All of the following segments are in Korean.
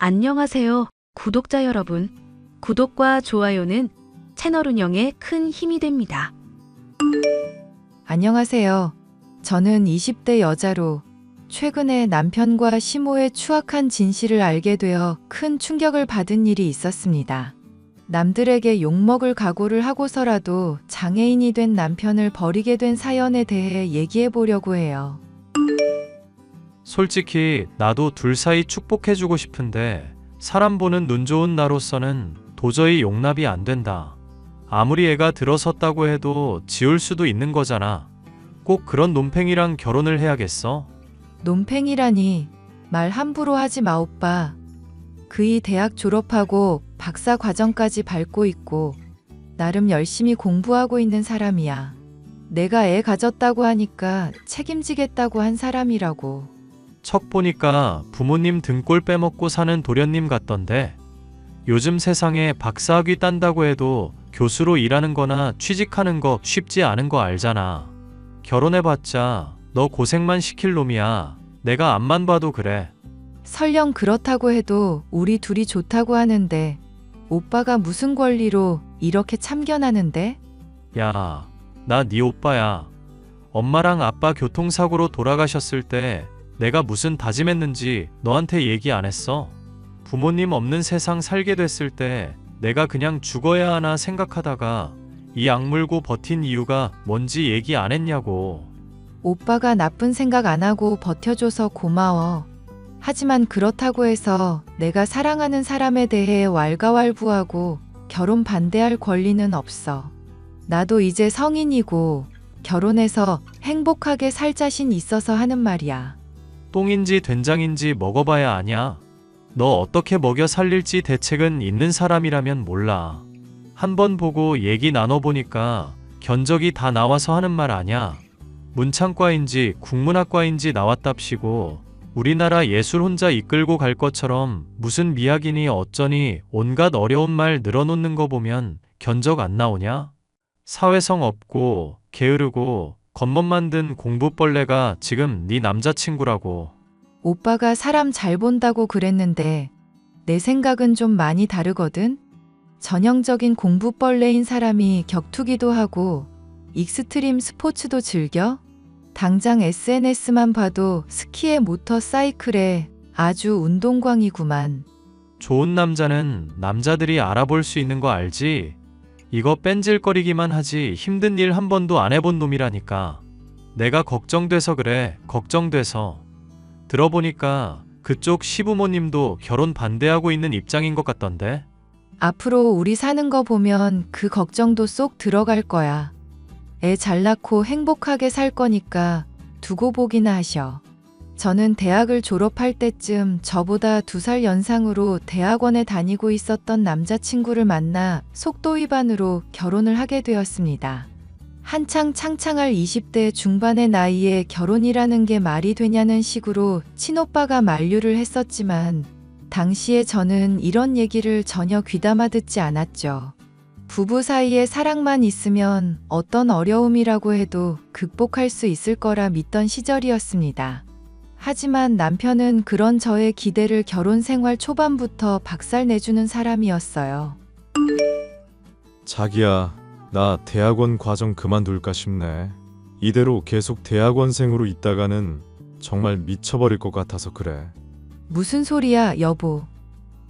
안녕하세요, 구독자 여러분. 구독과 좋아요는 채널 운영에 큰 힘이 됩니다. 안녕하세요. 저는 20대 여자로 최근에 남편과 시모의 추악한 진실을 알게 되어 큰 충격을 받은 일이 있었습니다. 남들에게 욕먹을 각오를 하고서라도 장애인이 된 남편을 버리게 된 사연에 대해 얘기해 보려고 해요. 솔직히 나도 둘 사이 축복해주고 싶은데 사람 보는 눈 좋은 나로서는 도저히 용납이 안 된다. 아무리 애가 들어섰다고 해도 지울 수도 있는 거잖아. 꼭 그런 논팽이랑 결혼을 해야겠어? 논팽이라니 말 함부로 하지 마 오빠. 그이 대학 졸업하고 박사 과정까지 밟고 있고 나름 열심히 공부하고 있는 사람이야. 내가 애 가졌다고 하니까 책임지겠다고 한 사람이라고. 척 보니까 부모님 등골 빼먹고 사는 도련님 같던데 요즘 세상에 박사학위 딴다고 해도 교수로 일하는 거나 취직하는 거 쉽지 않은 거 알잖아. 결혼해봤자 너 고생만 시킬 놈이야. 내가 앞만 봐도 그래. 설령 그렇다고 해도 우리 둘이 좋다고 하는데 오빠가 무슨 권리로 이렇게 참견하는데? 야, 나 네 오빠야. 엄마랑 아빠 교통사고로 돌아가셨을 때 내가 무슨 다짐했는지 너한테 얘기 안 했어? 부모님 없는 세상 살게 됐을 때 내가 그냥 죽어야 하나 생각하다가 이 악물고 버틴 이유가 뭔지 얘기 안 했냐고. 오빠가 나쁜 생각 안 하고 버텨줘서 고마워. 하지만 그렇다고 해서 내가 사랑하는 사람에 대해 왈가왈부하고 결혼 반대할 권리는 없어. 나도 이제 성인이고 결혼해서 행복하게 살 자신 있어서 하는 말이야. 똥인지 된장인지 먹어봐야 아냐. 너 어떻게 먹여 살릴지 대책은 있는 사람이라면 몰라. 한번 보고 얘기 나눠보니까 견적이 다 나와서 하는 말 아냐. 문창과인지 국문학과인지 나왔답시고 우리나라 예술 혼자 이끌고 갈 것처럼 무슨 미학이니 어쩌니 온갖 어려운 말 늘어놓는 거 보면 견적 안 나오냐? 사회성 없고 게으르고 겉멋 만든 공부벌레가 지금 네 남자친구라고. 오빠가 사람 잘 본다고 그랬는데 내 생각은 좀 많이 다르거든? 전형적인 공부벌레인 사람이 격투기도 하고 익스트림 스포츠도 즐겨? 당장 SNS만 봐도 스키에 모터사이클에 아주 운동광이구만. 좋은 남자는 남자들이 알아볼 수 있는 거 알지? 이거 뺀질거리기만 하지 힘든 일 한 번도 안 해본 놈이라니까. 내가 걱정돼서 그래. 걱정돼서. 들어보니까 그쪽 시부모님도 결혼 반대하고 있는 입장인 것 같던데? 앞으로 우리 사는 거 보면 그 걱정도 쏙 들어갈 거야. 애 잘 낳고 행복하게 살 거니까 두고 보기나 하셔. 저는 대학을 졸업할 때쯤 저보다 2살 연상으로 대학원에 다니고 있었던 남자친구를 만나 속도 위반으로 결혼을 하게 되었습니다. 한창 창창할 20대 중반의 나이에 결혼이라는 게 말이 되냐는 식으로 친오빠가 만류를 했었지만 당시에 저는 이런 얘기를 전혀 귀담아 듣지 않았죠. 부부 사이에 사랑만 있으면 어떤 어려움이라고 해도 극복할 수 있을 거라 믿던 시절이었습니다. 하지만 남편은 그런 저의 기대를 결혼 생활 초반부터 박살내주는 사람이었어요. 자기야, 나 대학원 과정 그만둘까 싶네. 이대로 계속 대학원생으로 있다가는 정말 미쳐버릴 것 같아서 그래. 무슨 소리야, 여보.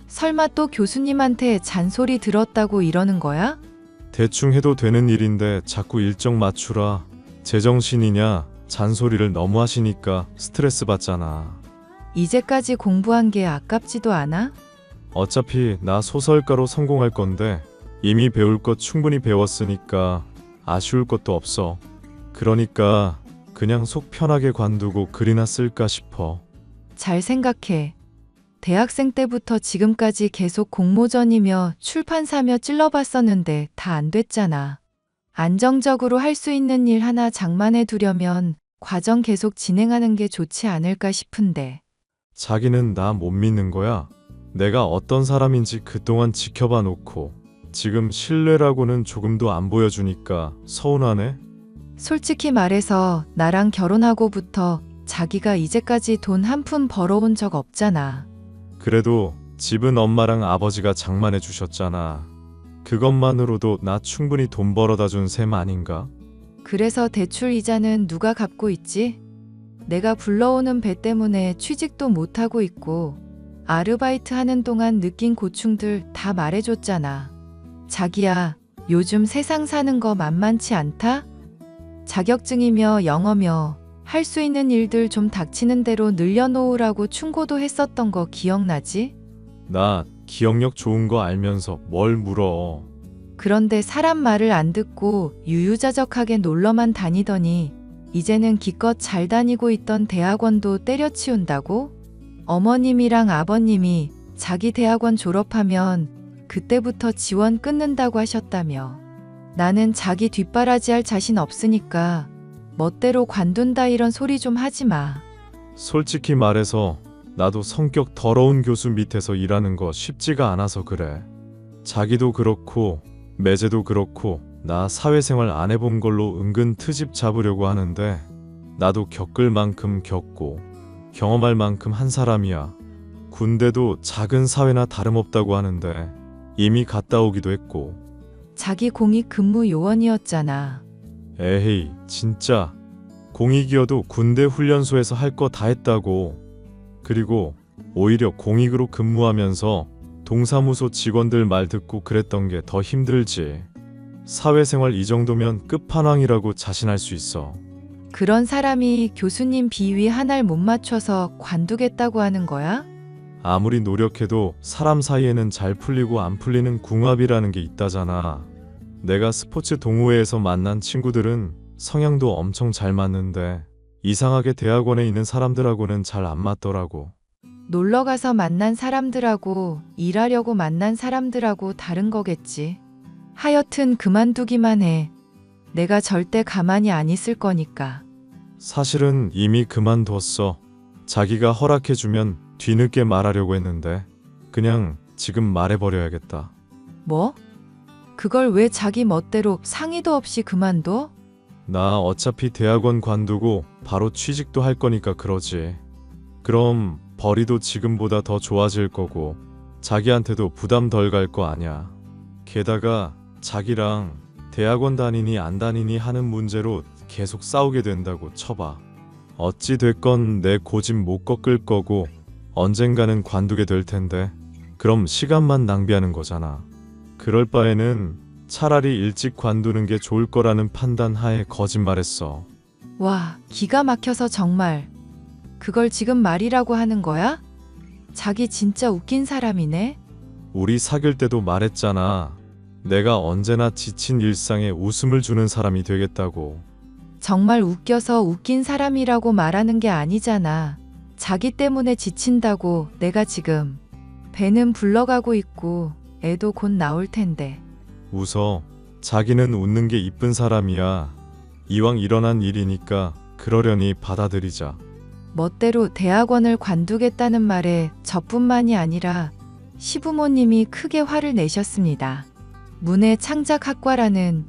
설마 또 교수님한테 잔소리 들었다고 이러는 거야? 대충 해도 되는 일인데 자꾸 일정 맞추라. 제정신이냐? 잔소리를 너무 하시니까 스트레스 받잖아. 이제까지 공부한 게 아깝지도 않아? 어차피 나 소설가로 성공할 건데 이미 배울 것 충분히 배웠으니까 아쉬울 것도 없어. 그러니까 그냥 속 편하게 관두고 글이나 쓸까 싶어. 잘 생각해. 대학생 때부터 지금까지 계속 공모전이며 출판사며 찔러봤었는데 다 안 됐잖아. 안정적으로 할 수 있는 일 하나 장만해 두려면 과정 계속 진행하는 게 좋지 않을까 싶은데. 자기는 나 못 믿는 거야? 내가 어떤 사람인지 그동안 지켜봐 놓고 지금 신뢰라고는 조금도 안 보여주니까 서운하네? 솔직히 말해서 나랑 결혼하고부터 자기가 이제까지 돈 한 푼 벌어온 적 없잖아. 그래도 집은 엄마랑 아버지가 장만해 주셨잖아. 그것만으로도 나 충분히 돈 벌어다 준 셈 아닌가? 그래서 대출 이자는 누가 갚고 있지? 내가 불러오는 배 때문에 취직도 못하고 있고 아르바이트 하는 동안 느낀 고충들 다 말해줬잖아. 자기야, 요즘 세상 사는 거 만만치 않다? 자격증이며 영어며 할 수 있는 일들 좀 닥치는 대로 늘려놓으라고 충고도 했었던 거 기억나지? 나 기억력 좋은 거 알면서 뭘 물어. 그런데 사람 말을 안 듣고 유유자적하게 놀러만 다니더니 이제는 기껏 잘 다니고 있던 대학원도 때려치운다고? 어머님이랑 아버님이 자기 대학원 졸업하면 그때부터 지원 끊는다고 하셨다며. 나는 자기 뒷바라지할 자신 없으니까 멋대로 관둔다 이런 소리 좀 하지 마. 솔직히 말해서 나도 성격 더러운 교수 밑에서 일하는 거 쉽지가 않아서 그래. 자기도 그렇고 매제도 그렇고 나 사회생활 안 해본 걸로 은근 트집 잡으려고 하는데 나도 겪을 만큼 겪고 경험할 만큼 한 사람이야. 군대도 작은 사회나 다름없다고 하는데 이미 갔다 오기도 했고. 자기 공익 근무 요원이었잖아. 에헤이 진짜 공익이어도 군대 훈련소에서 할 거 다 했다고. 그리고 오히려 공익으로 근무하면서 동사무소 직원들 말 듣고 그랬던 게 더 힘들지. 사회생활 이 정도면 끝판왕이라고 자신할 수 있어. 그런 사람이 교수님 비위 하나를 못 맞춰서 관두겠다고 하는 거야? 아무리 노력해도 사람 사이에는 잘 풀리고 안 풀리는 궁합이라는 게 있다잖아. 내가 스포츠 동호회에서 만난 친구들은 성향도 엄청 잘 맞는데 이상하게 대학원에 있는 사람들하고는 잘 안 맞더라고. 놀러 가서 만난 사람들하고 일하려고 만난 사람들하고 다른 거겠지. 하여튼 그만두기만 해. 내가 절대 가만히 안 있을 거니까. 사실은 이미 그만뒀어. 자기가 허락해주면 뒤늦게 말하려고 했는데 그냥 지금 말해버려야겠다. 뭐? 그걸 왜 자기 멋대로 상의도 없이 그만둬? 나 어차피 대학원 관두고 바로 취직도 할 거니까 그러지. 그럼 벌이도 지금보다 더 좋아질 거고 자기한테도 부담 덜 갈 거 아냐. 게다가 자기랑 대학원 다니니 안 다니니 하는 문제로 계속 싸우게 된다고 쳐봐. 어찌 됐건 내 고집 못 꺾을 거고 언젠가는 관두게 될 텐데 그럼 시간만 낭비하는 거잖아. 그럴 바에는 차라리 일찍 관두는 게 좋을 거라는 판단 하에 거짓말했어. 와, 기가 막혀서 정말. 그걸 지금 말이라고 하는 거야? 자기 진짜 웃긴 사람이네. 우리 사귈 때도 말했잖아. 내가 언제나 지친 일상에 웃음을 주는 사람이 되겠다고. 정말 웃겨서 웃긴 사람이라고 말하는 게 아니잖아. 자기 때문에 지친다고 내가 지금. 배는 불러가고 있고 애도 곧 나올 텐데. 웃어. 자기는 웃는 게 이쁜 사람이야. 이왕 일어난 일이니까 그러려니 받아들이자. 멋대로 대학원을 관두겠다는 말에 저뿐만이 아니라 시부모님이 크게 화를 내셨습니다. 문해창작학과라는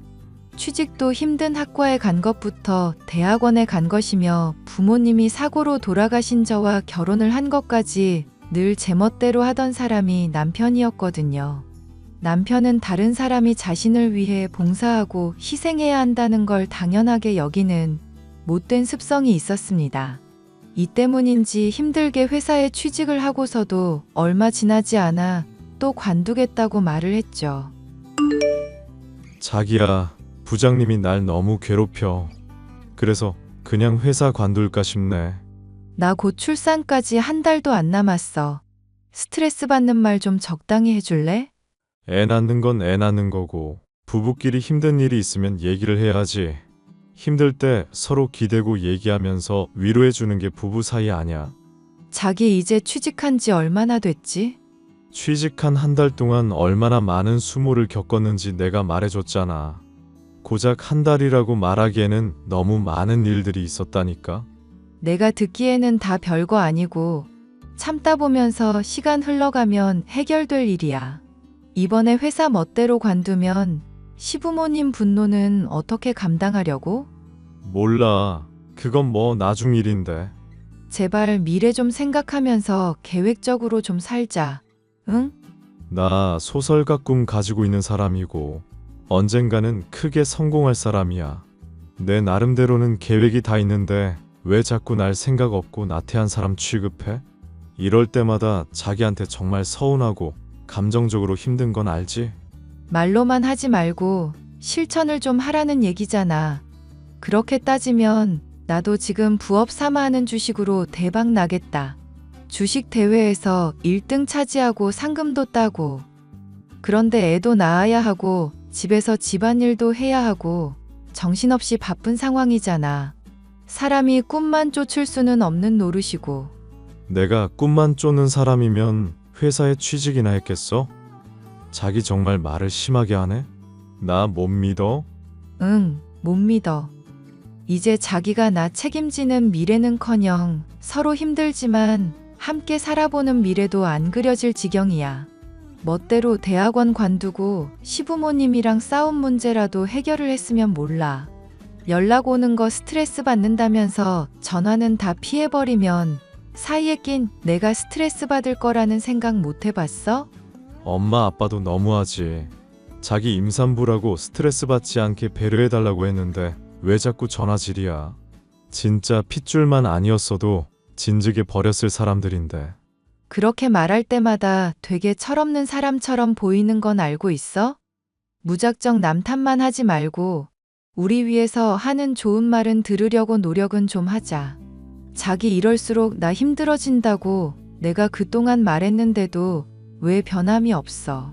취직도 힘든 학과에 간 것부터 대학원에 간 것이며 부모님이 사고로 돌아가신 저와 결혼을 한 것까지 늘 제멋대로 하던 사람이 남편이었거든요. 남편은 다른 사람이 자신을 위해 봉사하고 희생해야 한다는 걸 당연하게 여기는 못된 습성이 있었습니다. 이 때문인지 힘들게 회사에 취직을 하고서도 얼마 지나지 않아 또 관두겠다고 말을 했죠. 자기야, 부장님이 날 너무 괴롭혀. 그래서 그냥 회사 관둘까 싶네. 나 곧 출산까지 한 달도 안 남았어. 스트레스 받는 말 좀 적당히 해줄래? 애 낳는 건 애 낳는 거고 부부끼리 힘든 일이 있으면 얘기를 해야지. 힘들 때 서로 기대고 얘기하면서 위로해 주는 게 부부 사이 아냐. 자기 이제 취직한 지 얼마나 됐지? 취직한 한 달 동안 얼마나 많은 수모를 겪었는지 내가 말해줬잖아. 고작 한 달이라고 말하기에는 너무 많은 일들이 있었다니까. 내가 듣기에는 다 별거 아니고 참다 보면서 시간 흘러가면 해결될 일이야. 이번에 회사 멋대로 관두면 시부모님 분노는 어떻게 감당하려고? 몰라. 그건 뭐 나중 일인데. 제발 미래 좀 생각하면서 계획적으로 좀 살자. 응? 나 소설가 꿈 가지고 있는 사람이고 언젠가는 크게 성공할 사람이야. 내 나름대로는 계획이 다 있는데 왜 자꾸 날 생각 없고 나태한 사람 취급해? 이럴 때마다 자기한테 정말 서운하고 감정적으로 힘든 건 알지? 말로만 하지 말고 실천을 좀 하라는 얘기잖아. 그렇게 따지면 나도 지금 부업 삼아 하는 주식으로 대박 나겠다. 주식 대회에서 1등 차지하고 상금도 따고. 그런데 애도 낳아야 하고 집에서 집안일도 해야 하고 정신없이 바쁜 상황이잖아. 사람이 꿈만 쫓을 수는 없는 노릇이고. 내가 꿈만 쫓는 사람이면 회사에 취직이나 했겠어? 자기 정말 말을 심하게 하네? 나 못 믿어? 응, 못 믿어. 이제 자기가 나 책임지는 미래는커녕 서로 힘들지만 함께 살아보는 미래도 안 그려질 지경이야. 멋대로 대학원 관두고 시부모님이랑 싸운 문제라도 해결을 했으면 몰라. 연락 오는 거 스트레스 받는다면서 전화는 다 피해버리면 사이에 낀 내가 스트레스 받을 거라는 생각 못 해봤어? 엄마 아빠도 너무하지. 자기 임산부라고 스트레스 받지 않게 배려해달라고 했는데 왜 자꾸 전화질이야. 진짜 핏줄만 아니었어도 진즉에 버렸을 사람들인데. 그렇게 말할 때마다 되게 철없는 사람처럼 보이는 건 알고 있어? 무작정 남 탓만 하지 말고 우리 위해서 하는 좋은 말은 들으려고 노력은 좀 하자. 자기 이럴수록 나 힘들어진다고 내가 그동안 말했는데도 왜 변함이 없어.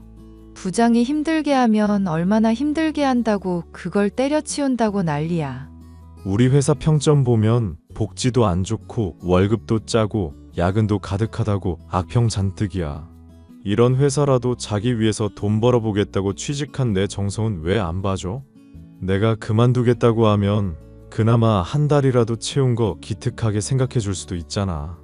부장이 힘들게 하면 얼마나 힘들게 한다고 그걸 때려치운다고 난리야. 우리 회사 평점 보면 복지도 안 좋고 월급도 짜고 야근도 가득하다고 악평 잔뜩이야. 이런 회사라도 자기 위해서 돈 벌어보겠다고 취직한 내 정성은 왜 안 봐줘? 내가 그만두겠다고 하면 그나마 한 달이라도 채운 거 기특하게 생각해 줄 수도 있잖아.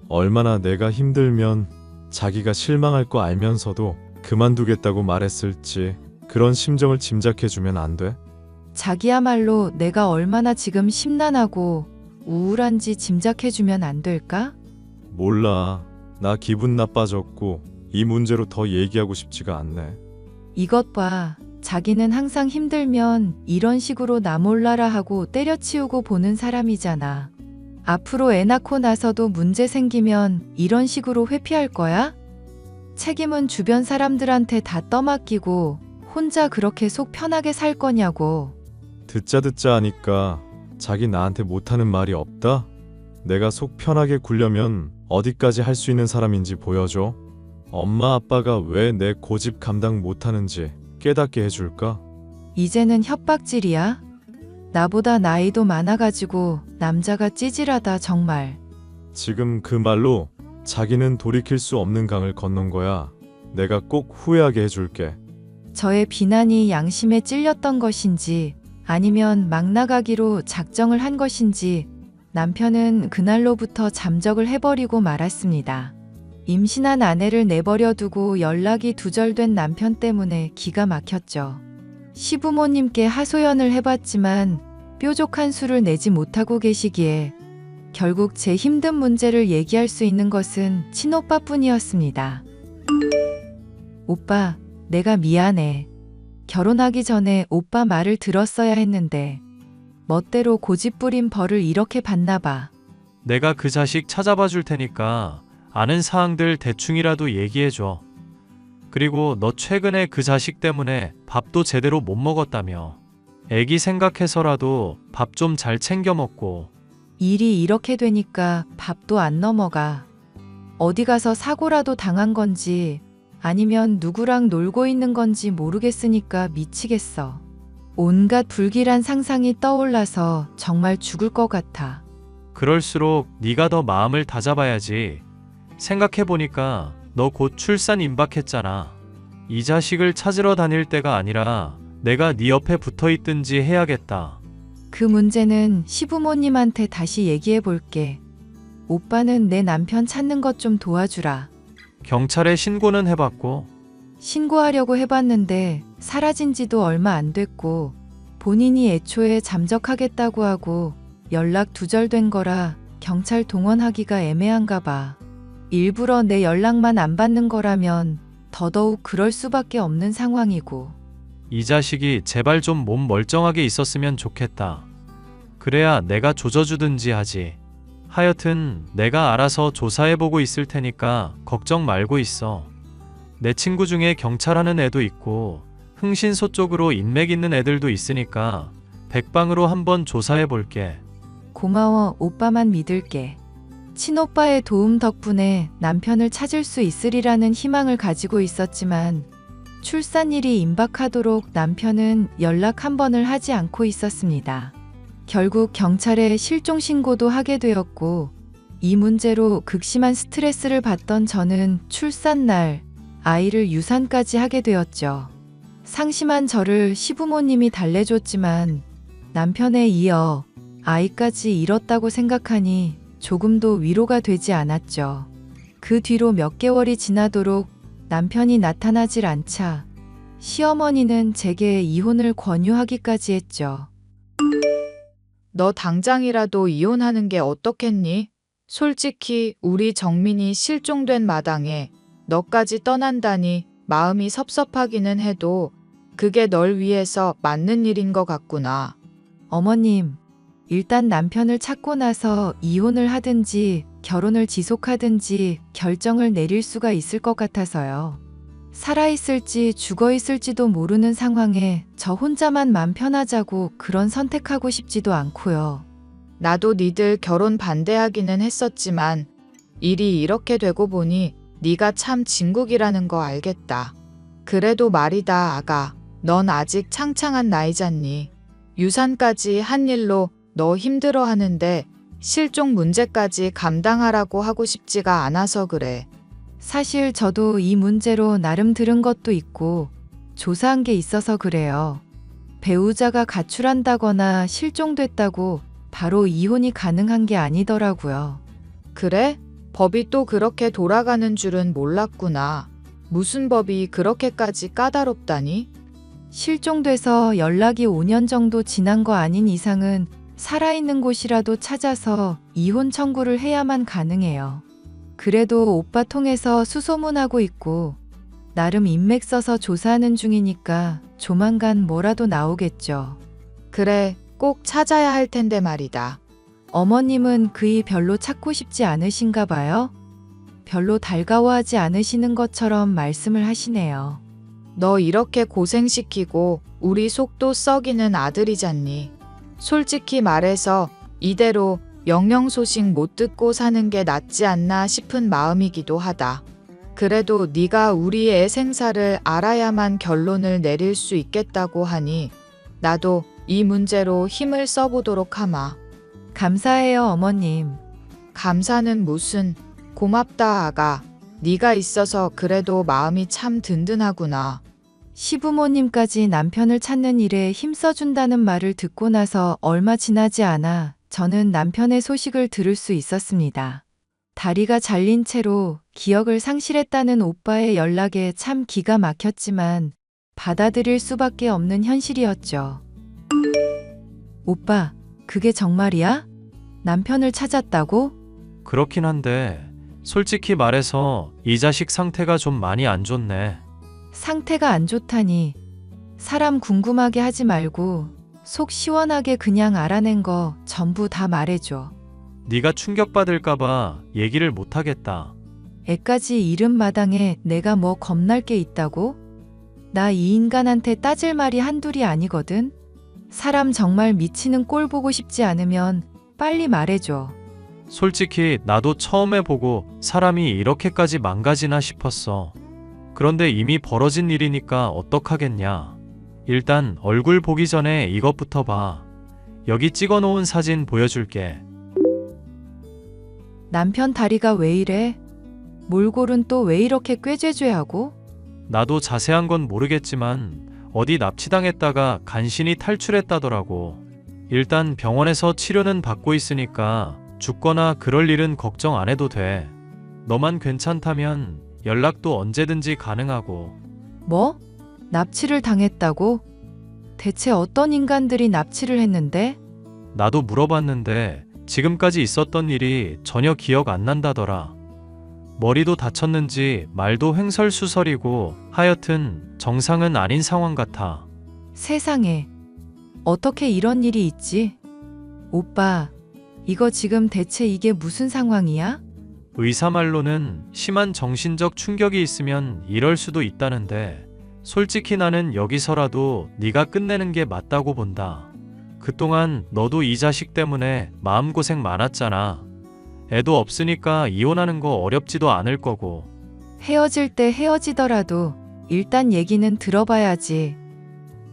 얼마나 내가 힘들면 자기가 실망할 거 알면서도 그만두겠다고 말했을지 그런 심정을 짐작해 주면 안 돼? 자기야말로 내가 얼마나 지금 심란하고 우울한지 짐작해 주면 안 될까? 몰라. 나 기분 나빠졌고 이 문제로 더 얘기하고 싶지가 않네. 이것 봐. 자기는 항상 힘들면 이런 식으로 나 몰라라 하고 때려치우고 보는 사람이잖아. 앞으로 애 낳고 나서도 문제 생기면 이런 식으로 회피할 거야? 책임은 주변 사람들한테 다 떠맡기고 혼자 그렇게 속 편하게 살 거냐고. 듣자 하니까 자기 나한테 못하는 말이 없다? 내가 속 편하게 굴려면 어디까지 할 수 있는 사람인지 보여줘. 엄마 아빠가 왜 내 고집 감당 못하는지 깨닫게 해줄까? 이제는 협박질이야? 나보다 나이도 많아가지고 남자가 찌질하다 정말. 지금 그 말로 자기는 돌이킬 수 없는 강을 건넌 거야. 내가 꼭 후회하게 해줄게. 저의 비난이 양심에 찔렸던 것인지 아니면 막 나가기로 작정을 한 것인지 남편은 그날로부터 잠적을 해버리고 말았습니다. 임신한 아내를 내버려 두고 연락이 두절된 남편 때문에 기가 막혔죠. 시부모님께 하소연을 해봤지만 뾰족한 수를 내지 못하고 계시기에 결국 제 힘든 문제를 얘기할 수 있는 것은 친오빠뿐이었습니다. 오빠, 내가 미안해. 결혼하기 전에 오빠 말을 들었어야 했는데 멋대로 고집부린 벌을 이렇게 받나 봐. 내가 그 자식 찾아봐 줄 테니까 아는 사항들 대충이라도 얘기해줘. 그리고 너 최근에 그 자식 때문에 밥도 제대로 못 먹었다며. 애기 생각해서라도 밥 좀 잘 챙겨 먹고. 일이 이렇게 되니까 밥도 안 넘어가. 어디 가서 사고라도 당한 건지 아니면 누구랑 놀고 있는 건지 모르겠으니까 미치겠어. 온갖 불길한 상상이 떠올라서 정말 죽을 것 같아. 그럴수록 네가 더 마음을 다잡아야지. 생각해보니까 너 곧 출산 임박했잖아. 이 자식을 찾으러 다닐 때가 아니라 내가 네 옆에 붙어있든지 해야겠다. 그 문제는 시부모님한테 다시 얘기해 볼게. 오빠는 내 남편 찾는 것 좀 도와주라. 경찰에 신고는 해봤고. 신고하려고 해봤는데 사라진 지도 얼마 안 됐고 본인이 애초에 잠적하겠다고 하고 연락 두절된 거라 경찰 동원하기가 애매한가 봐. 일부러 내 연락만 안 받는 거라면 더더욱 그럴 수밖에 없는 상황이고. 이 자식이 제발 좀 몸 멀쩡하게 있었으면 좋겠다. 그래야 내가 조져주든지 하지. 하여튼 내가 알아서 조사해보고 있을 테니까 걱정 말고 있어. 내 친구 중에 경찰 하는 애도 있고 흥신소 쪽으로 인맥 있는 애들도 있으니까 백방으로 한번 조사해볼게. 고마워, 오빠만 믿을게. 친오빠의 도움 덕분에 남편을 찾을 수 있으리라는 희망을 가지고 있었지만 출산일이 임박하도록 남편은 연락 한 번을 하지 않고 있었습니다. 결국 경찰에 실종 신고도 하게 되었고 이 문제로 극심한 스트레스를 받던 저는 출산날 아이를 유산까지 하게 되었죠. 상심한 저를 시부모님이 달래줬지만 남편에 이어 아이까지 잃었다고 생각하니 조금도 위로가 되지 않았죠. 그 뒤로 몇 개월이 지나도록 남편이 나타나질 않자 시어머니는 제게 이혼을 권유하기까지 했죠. 너 당장이라도 이혼하는 게 어떻겠니? 솔직히 우리 정민이 실종된 마당에 너까지 떠난다니 마음이 섭섭하기는 해도 그게 널 위해서 맞는 일인 것 같구나. 어머님, 일단 남편을 찾고 나서 이혼을 하든지 결혼을 지속하든지 결정을 내릴 수가 있을 것 같아서요. 살아있을지 죽어있을지도 모르는 상황에 저 혼자만 맘 편하자고 그런 선택하고 싶지도 않고요. 나도 니들 결혼 반대하기는 했었지만 일이 이렇게 되고 보니 네가 참 진국이라는 거 알겠다. 그래도 말이다 아가, 넌 아직 창창한 나이잖니. 유산까지 한 일로 너 힘들어 하는데 실종 문제까지 감당하라고 하고 싶지가 않아서 그래. 사실 저도 이 문제로 나름 들은 것도 있고 조사한 게 있어서 그래요. 배우자가 가출한다거나 실종됐다고 바로 이혼이 가능한 게 아니더라고요. 그래? 법이 또 그렇게 돌아가는 줄은 몰랐구나. 무슨 법이 그렇게까지 까다롭다니? 실종돼서 연락이 5년 정도 지난 거 아닌 이상은 살아있는 곳이라도 찾아서 이혼 청구를 해야만 가능해요. 그래도 오빠 통해서 수소문하고 있고 나름 인맥 써서 조사하는 중이니까 조만간 뭐라도 나오겠죠. 그래, 꼭 찾아야 할 텐데 말이다. 어머님은 그이 별로 찾고 싶지 않으신가 봐요. 별로 달가워하지 않으시는 것처럼 말씀을 하시네요. 너 이렇게 고생시키고 우리 속도 썩이는 아들이잖니. 솔직히 말해서 이대로 영영 소식 못 듣고 사는 게 낫지 않나 싶은 마음이기도 하다. 그래도 네가 우리 애 생사를 알아야만 결론을 내릴 수 있겠다고 하니 나도 이 문제로 힘을 써보도록 하마. 감사해요, 어머님. 감사는 무슨, 고맙다 아가. 네가 있어서 그래도 마음이 참 든든하구나. 시부모님까지 남편을 찾는 일에 힘써준다는 말을 듣고 나서 얼마 지나지 않아 저는 남편의 소식을 들을 수 있었습니다. 다리가 잘린 채로 기억을 상실했다는 오빠의 연락에 참 기가 막혔지만 받아들일 수밖에 없는 현실이었죠. 오빠, 그게 정말이야? 남편을 찾았다고? 그렇긴 한데 솔직히 말해서 이 자식 상태가 좀 많이 안 좋네. 상태가 안 좋다니. 사람 궁금하게 하지 말고 속 시원하게 그냥 알아낸 거 전부 다 말해줘. 네가 충격받을까봐 얘기를 못하겠다. 애까지 잃은 마당에 내가 뭐 겁날 게 있다고? 나 이 인간한테 따질 말이 한둘이 아니거든. 사람 정말 미치는 꼴 보고 싶지 않으면 빨리 말해줘. 솔직히 나도 처음에 보고 사람이 이렇게까지 망가지나 싶었어. 그런데 이미 벌어진 일이니까 어떡하겠냐. 일단 얼굴 보기 전에 이것부터 봐. 여기 찍어놓은 사진 보여줄게. 남편 다리가 왜 이래? 몰골은 또 왜 이렇게 꾀죄죄하고? 나도 자세한 건 모르겠지만 어디 납치당했다가 간신히 탈출했다더라고. 일단 병원에서 치료는 받고 있으니까 죽거나 그럴 일은 걱정 안 해도 돼. 너만 괜찮다면 연락도 언제든지 가능하고. 뭐? 납치를 당했다고? 대체 어떤 인간들이 납치를 했는데? 나도 물어봤는데 지금까지 있었던 일이 전혀 기억 안 난다더라. 머리도 다쳤는지 말도 횡설수설이고 하여튼 정상은 아닌 상황 같아. 세상에, 어떻게 이런 일이 있지? 오빠, 이거 지금 대체 이게 무슨 상황이야? 의사 말로는 심한 정신적 충격이 있으면 이럴 수도 있다는데 솔직히 나는 여기서라도 네가 끝내는 게 맞다고 본다. 그동안 너도 이 자식 때문에 마음고생 많았잖아. 애도 없으니까 이혼하는 거 어렵지도 않을 거고. 헤어질 때 헤어지더라도 일단 얘기는 들어봐야지.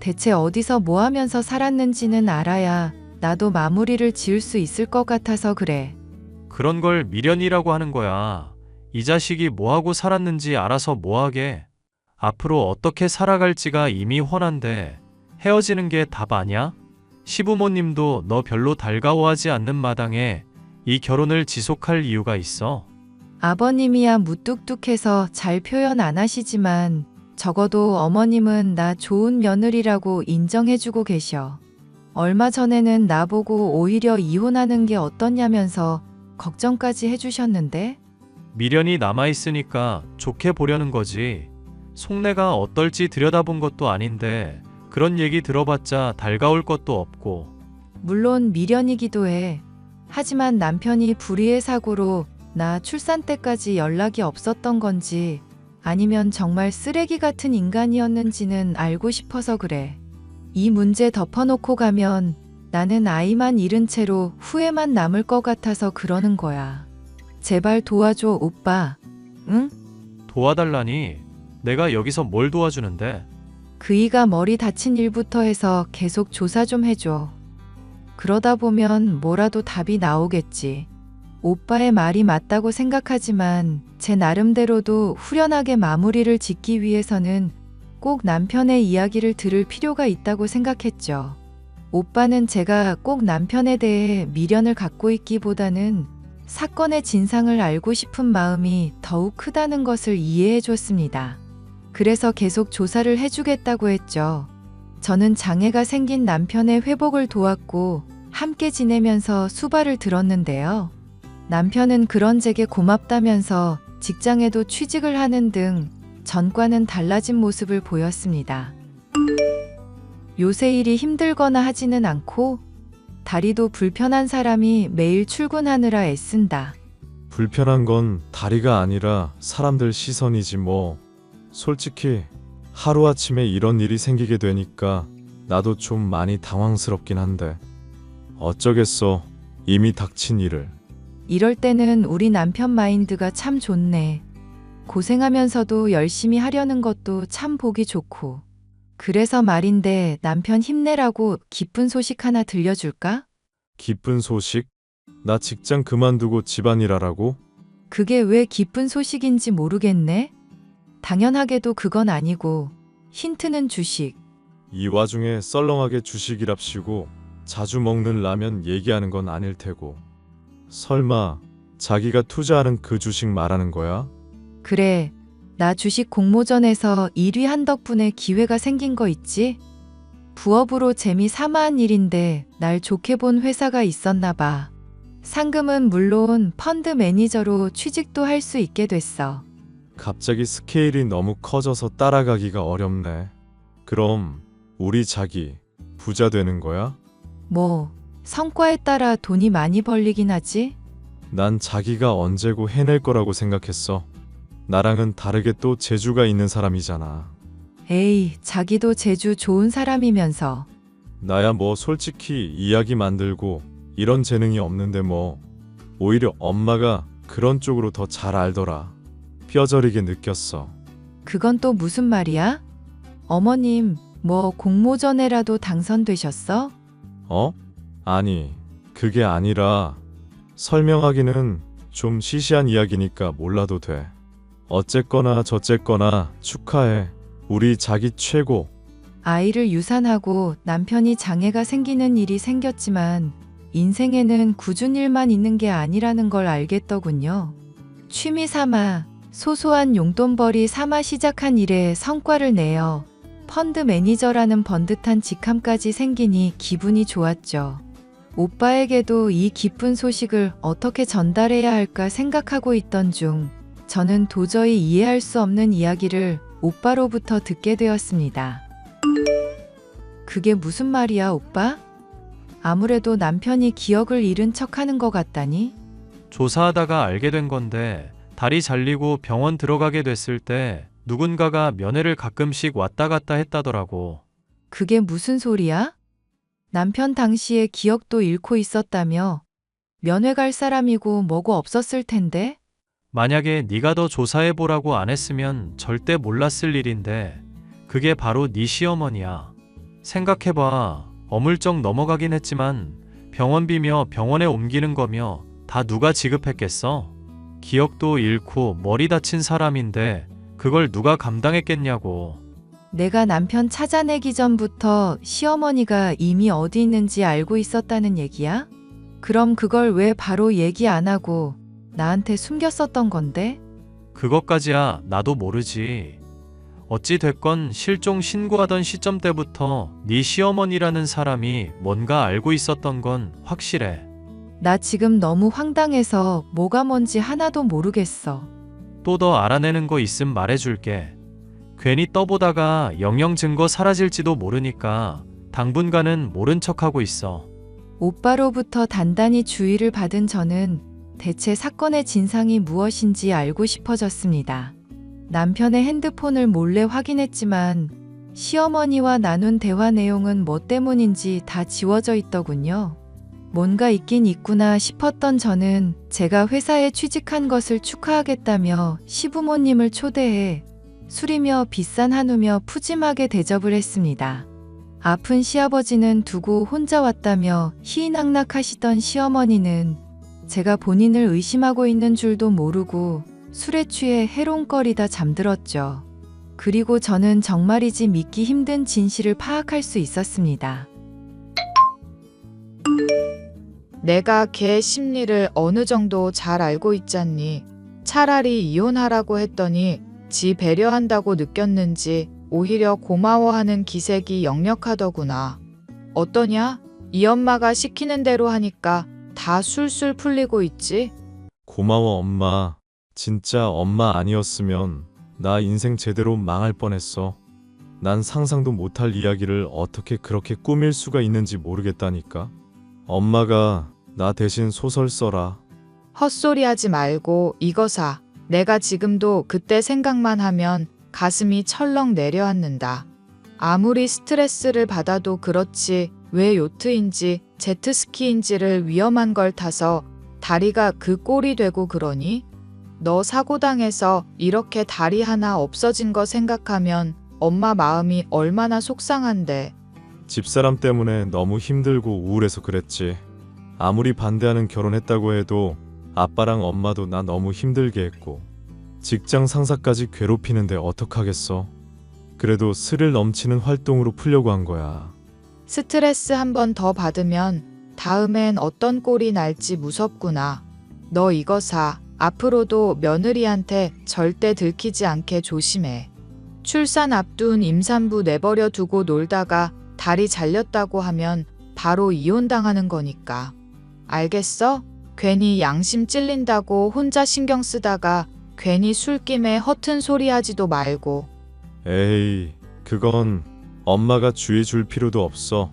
대체 어디서 뭐 하면서 살았는지는 알아야 나도 마무리를 지을 수 있을 것 같아서 그래. 그런 걸 미련이라고 하는 거야. 이 자식이 뭐하고 살았는지 알아서 뭐하게. 앞으로 어떻게 살아갈지가 이미 훤한데 헤어지는 게 답 아냐? 시부모님도 너 별로 달가워하지 않는 마당에 이 결혼을 지속할 이유가 있어? 아버님이야 무뚝뚝해서 잘 표현 안 하시지만 적어도 어머님은 나 좋은 며느리라고 인정해주고 계셔. 얼마 전에는 나보고 오히려 이혼하는 게 어떠냐면서 걱정까지 해주셨는데 미련이 남아있으니까 좋게 보려는 거지. 속내가 어떨지 들여다본 것도 아닌데 그런 얘기 들어봤자 달가울 것도 없고. 물론 미련이기도 해. 하지만 남편이 불의의 사고로 나 출산 때까지 연락이 없었던 건지 아니면 정말 쓰레기 같은 인간이었는지는 알고 싶어서 그래. 이 문제 덮어놓고 가면 나는 아이만 잃은 채로 후회만 남을 것 같아서 그러는 거야. 제발 도와줘, 오빠. 응? 도와달라니? 내가 여기서 뭘 도와주는데? 그이가 머리 다친 일부터 해서 계속 조사 좀 해줘. 그러다 보면 뭐라도 답이 나오겠지. 오빠의 말이 맞다고 생각하지만 제 나름대로도 후련하게 마무리를 짓기 위해서는 꼭 남편의 이야기를 들을 필요가 있다고 생각했죠. 오빠는 제가 꼭 남편에 대해 미련을 갖고 있기보다는 사건의 진상을 알고 싶은 마음이 더욱 크다는 것을 이해해 줬습니다. 그래서 계속 조사를 해주겠다고 했죠. 저는 장애가 생긴 남편의 회복을 도왔고 함께 지내면서 수발을 들었는데요. 남편은 그런 제게 고맙다면서 직장에도 취직을 하는 등 전과는 달라진 모습을 보였습니다. 요새 일이 힘들거나 하지는 않고 다리도 불편한 사람이 매일 출근하느라 애쓴다. 불편한 건 다리가 아니라 사람들 시선이지 뭐. 솔직히 하루아침에 이런 일이 생기게 되니까 나도 좀 많이 당황스럽긴 한데 어쩌겠어. 이미 닥친 일을. 이럴 때는 우리 남편 마인드가 참 좋네. 고생하면서도 열심히 하려는 것도 참 보기 좋고. 그래서 말인데 남편 힘내라고 기쁜 소식 하나 들려줄까? 기쁜 소식? 나 직장 그만두고 집안일 하라고? 그게 왜 기쁜 소식인지 모르겠네? 당연하게도 그건 아니고 힌트는 주식. 이 와중에 썰렁하게 주식이랍시고 자주 먹는 라면 얘기하는 건 아닐 테고. 설마 자기가 투자하는 그 주식 말하는 거야? 그래, 나 주식 공모전에서 1위 한 덕분에 기회가 생긴 거 있지? 부업으로 재미 삼아 한 일인데 날 좋게 본 회사가 있었나 봐. 상금은 물론 펀드 매니저로 취직도 할 수 있게 됐어. 갑자기 스케일이 너무 커져서 따라가기가 어렵네. 그럼 우리 자기 부자 되는 거야? 뭐, 성과에 따라 돈이 많이 벌리긴 하지? 난 자기가 언제고 해낼 거라고 생각했어. 나랑은 다르게 또 재주가 있는 사람이잖아. 에이, 자기도 재주 좋은 사람이면서. 나야 뭐 솔직히 이야기 만들고 이런 재능이 없는데 뭐. 오히려 엄마가 그런 쪽으로 더 잘 알더라. 뼈저리게 느꼈어. 그건 또 무슨 말이야? 어머님, 뭐 공모전에라도 당선되셨어? 어? 아니, 그게 아니라 설명하기는 좀 시시한 이야기니까 몰라도 돼. 어쨌거나 저쨌거나 축하해. 우리 자기 최고. 아이를 유산하고 남편이 장애가 생기는 일이 생겼지만 인생에는 꾸준 일만 있는 게 아니라는 걸 알겠더군요. 취미 삼아 소소한 용돈벌이 삼아 시작한 일에 성과를 내어 펀드 매니저라는 번듯한 직함까지 생기니 기분이 좋았죠. 오빠에게도 이 기쁜 소식을 어떻게 전달해야 할까 생각하고 있던 중 저는 도저히 이해할 수 없는 이야기를 오빠로부터 듣게 되었습니다. 그게 무슨 말이야, 오빠? 아무래도 남편이 기억을 잃은 척하는 것 같다니? 조사하다가 알게 된 건데 다리 잘리고 병원 들어가게 됐을 때 누군가가 면회를 가끔씩 왔다 갔다 했다더라고. 그게 무슨 소리야? 남편 당시에 기억도 잃고 있었다며? 면회 갈 사람이고 뭐고 없었을 텐데? 만약에 네가 더 조사해보라고 안 했으면 절대 몰랐을 일인데 그게 바로 네 시어머니야. 생각해봐. 어물쩍 넘어가긴 했지만 병원비며 병원에 옮기는 거며 다 누가 지급했겠어? 기억도 잃고 머리 다친 사람인데 그걸 누가 감당했겠냐고. 내가 남편 찾아내기 전부터 시어머니가 이미 어디 있는지 알고 있었다는 얘기야? 그럼 그걸 왜 바로 얘기 안 하고 나한테 숨겼었던 건데? 그것까지야 나도 모르지. 어찌 됐건 실종 신고하던 시점 때부터 네 시어머니라는 사람이 뭔가 알고 있었던 건 확실해. 나 지금 너무 황당해서 뭐가 뭔지 하나도 모르겠어. 또 더 알아내는 거 있음 말해줄게. 괜히 떠보다가 영영 증거 사라질지도 모르니까 당분간은 모른 척하고 있어. 오빠로부터 단단히 주의를 받은 저는 대체 사건의 진상이 무엇인지 알고 싶어졌습니다. 남편의 핸드폰을 몰래 확인했지만 시어머니와 나눈 대화 내용은 뭐 때문인지 다 지워져 있더군요. 뭔가 있긴 있구나 싶었던 저는 제가 회사에 취직한 것을 축하하겠다며 시부모님을 초대해 술이며 비싼 한우며 푸짐하게 대접을 했습니다. 아픈 시아버지는 두고 혼자 왔다며 희희낙낙하시던 시어머니는 제가 본인을 의심하고 있는 줄도 모르고 술에 취해 해롱거리다 잠들었죠. 그리고 저는 정말이지 믿기 힘든 진실을 파악할 수 있었습니다. 내가 걔 심리를 어느 정도 잘 알고 있잖니. 차라리 이혼하라고 했더니 지 배려한다고 느꼈는지 오히려 고마워하는 기색이 역력하더구나. 어떠냐? 이 엄마가 시키는 대로 하니까 다 술술 풀리고 있지? 고마워 엄마. 진짜 엄마 아니었으면 나 인생 제대로 망할 뻔했어. 난 상상도 못할 이야기를 어떻게 그렇게 꾸밀 수가 있는지 모르겠다니까. 엄마가 나 대신 소설 써라. 헛소리 하지 말고 이거 사. 내가 지금도 그때 생각만 하면 가슴이 철렁 내려앉는다. 아무리 스트레스를 받아도 그렇지 왜 요트인지 제트스키인지를 위험한 걸 타서 다리가 그 꼴이 되고 그러니? 너 사고당해서 이렇게 다리 하나 없어진 거 생각하면 엄마 마음이 얼마나 속상한데. 집사람 때문에 너무 힘들고 우울해서 그랬지. 아무리 반대하는 결혼했다고 해도 아빠랑 엄마도 나 너무 힘들게 했고 직장 상사까지 괴롭히는데 어떡하겠어. 그래도 스릴 넘치는 활동으로 풀려고 한 거야. 스트레스 한 번 더 받으면 다음엔 어떤 꼴이 날지 무섭구나. 너 이거 사. 앞으로도 며느리한테 절대 들키지 않게 조심해. 출산 앞둔 임산부 내버려 두고 놀다가 다리 잘렸다고 하면 바로 이혼당하는 거니까. 알겠어? 괜히 양심 찔린다고 혼자 신경 쓰다가 괜히 술김에 허튼 소리 하지도 말고. 에이, 그건 엄마가 주의 줄 필요도 없어.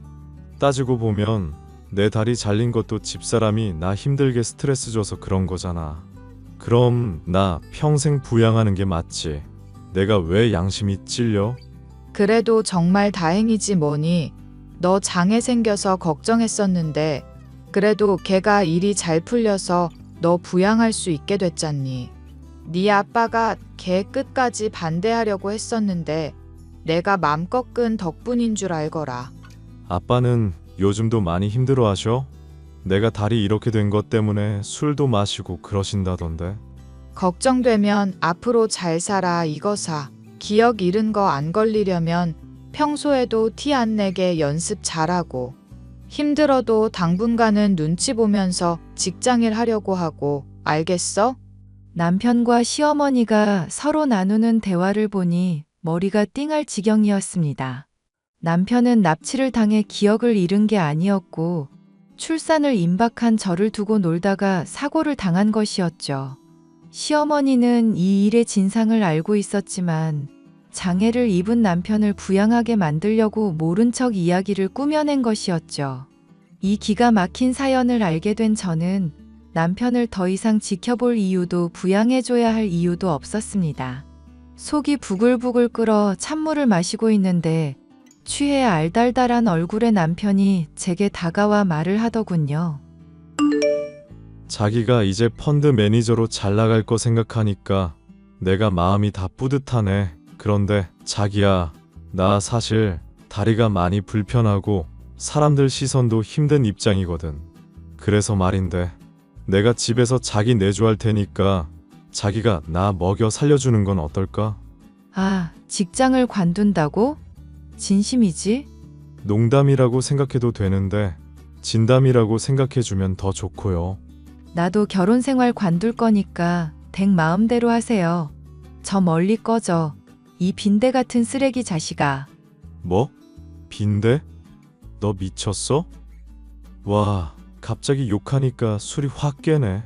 따지고 보면 내 다리 잘린 것도 집사람이 나 힘들게 스트레스 줘서 그런 거잖아. 그럼 나 평생 부양하는 게 맞지. 내가 왜 양심이 찔려? 그래도 정말 다행이지 뭐니. 너 장애 생겨서 걱정했었는데 그래도 걔가 일이 잘 풀려서 너 부양할 수 있게 됐잖니. 네 아빠가 걔 끝까지 반대하려고 했었는데 내가 맘껏 끈 덕분인 줄 알거라. 아빠는 요즘도 많이 힘들어하셔? 내가 다리 이렇게 된 것 때문에 술도 마시고 그러신다던데. 걱정되면 앞으로 잘 살아 이거 사. 기억 잃은 거 안 걸리려면 평소에도 티 안 내게 연습 잘하고 힘들어도 당분간은 눈치 보면서 직장일 하려고 하고. 알겠어? 남편과 시어머니가 서로 나누는 대화를 보니 머리가 띵할 지경이었습니다. 남편은 납치를 당해 기억을 잃은 게 아니었고 출산을 임박한 저를 두고 놀다가 사고를 당한 것이었죠. 시어머니는 이 일의 진상을 알고 있었지만 장애를 입은 남편을 부양하게 만들려고 모른 척 이야기를 꾸며낸 것이었죠. 이 기가 막힌 사연을 알게 된 저는 남편을 더 이상 지켜볼 이유도 부양해줘야 할 이유도 없었습니다. 속이 부글부글 끓어 찬물을 마시고 있는데 취해 알달달한 얼굴의 남편이 제게 다가와 말을 하더군요. 자기가 이제 펀드 매니저로 잘 나갈 거 생각하니까 내가 마음이 다 뿌듯하네. 그런데 자기야, 나 사실 다리가 많이 불편하고 사람들 시선도 힘든 입장이거든. 그래서 말인데 내가 집에서 자기 내조할 테니까 자기가 나 먹여 살려주는 건 어떨까? 아, 직장을 관둔다고? 진심이지? 농담이라고 생각해도 되는데 진담이라고 생각해주면 더 좋고요. 나도 결혼 생활 관둘 거니까 댁 마음대로 하세요. 저 멀리 꺼져. 이 빈대 같은 쓰레기 자식아. 뭐? 빈대? 너 미쳤어? 와, 갑자기 욕하니까 술이 확 깨네.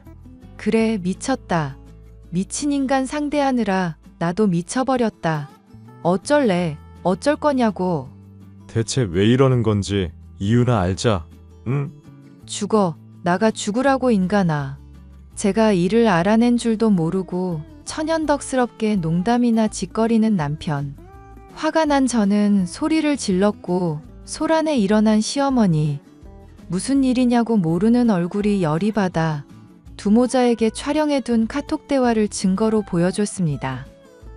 그래, 미쳤다. 미친 인간 상대하느라 나도 미쳐버렸다. 어쩔래? 어쩔 거냐고. 대체 왜 이러는 건지 이유나 알자. 응? 죽어. 나가 죽으라고 인간아. 제가 이를 알아낸 줄도 모르고 천연덕스럽게 농담이나 짓거리는 남편. 화가 난 저는 소리를 질렀고 소란에 일어난 시어머니. 무슨 일이냐고 모르는 얼굴이 열이 받아 두모자에게 촬영해둔 카톡 대화를 증거로 보여줬습니다.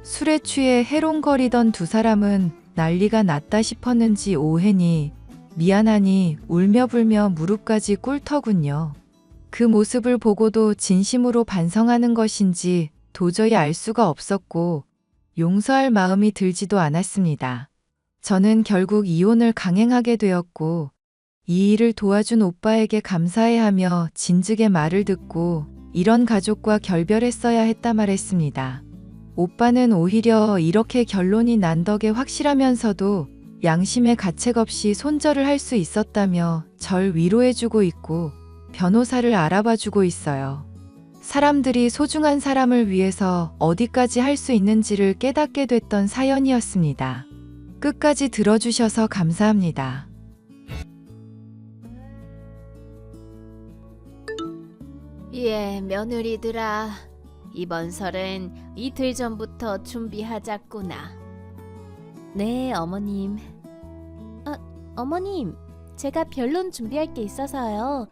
술에 취해 해롱거리던 두 사람은 난리가 났다 싶었는지 오해니 미안하니 울며불며 무릎까지 꿇더군요. 그 모습을 보고도 진심으로 반성하는 것인지 도저히 알 수가 없었고 용서할 마음이 들지도 않았습니다. 저는 결국 이혼을 강행하게 되었고 이 일을 도와준 오빠에게 감사해하며 진즉의 말을 듣고 이런 가족과 결별했어야 했다 말했습니다. 오빠는 오히려 이렇게 결론이 난 덕에 확실하면서도 양심의 가책 없이 손절을 할 수 있었다며 절 위로해주고 있고 변호사를 알아봐주고 있어요. 사람들이 소중한 사람을 위해서 어디까지 할 수 있는지를 깨닫게 됐던 사연이었습니다. 끝까지 들어주셔서 감사합니다. 예, 며느리들아. 이번 설은 이틀 전부터 준비하자꾸나. 네, 어머님. 어머님, 제가 변론 준비할 게 있어서요.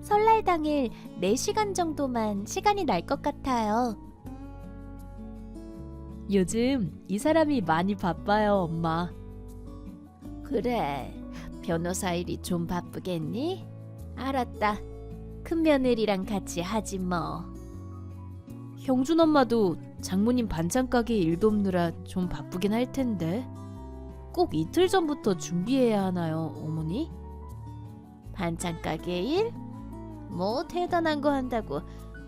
설날 당일 4시간 정도만 시간이 날 것 같아요. 요즘 이 사람이 많이 바빠요, 엄마. 그래, 변호사 일이 좀 바쁘겠니? 알았다. 큰 며느리랑 같이 하지 뭐. 형준 엄마도 장모님 반찬 가게 일 돕느라 좀 바쁘긴 할 텐데 꼭 이틀 전부터 준비해야 하나요, 어머니? 반찬 가게 일? 뭐 대단한 거 한다고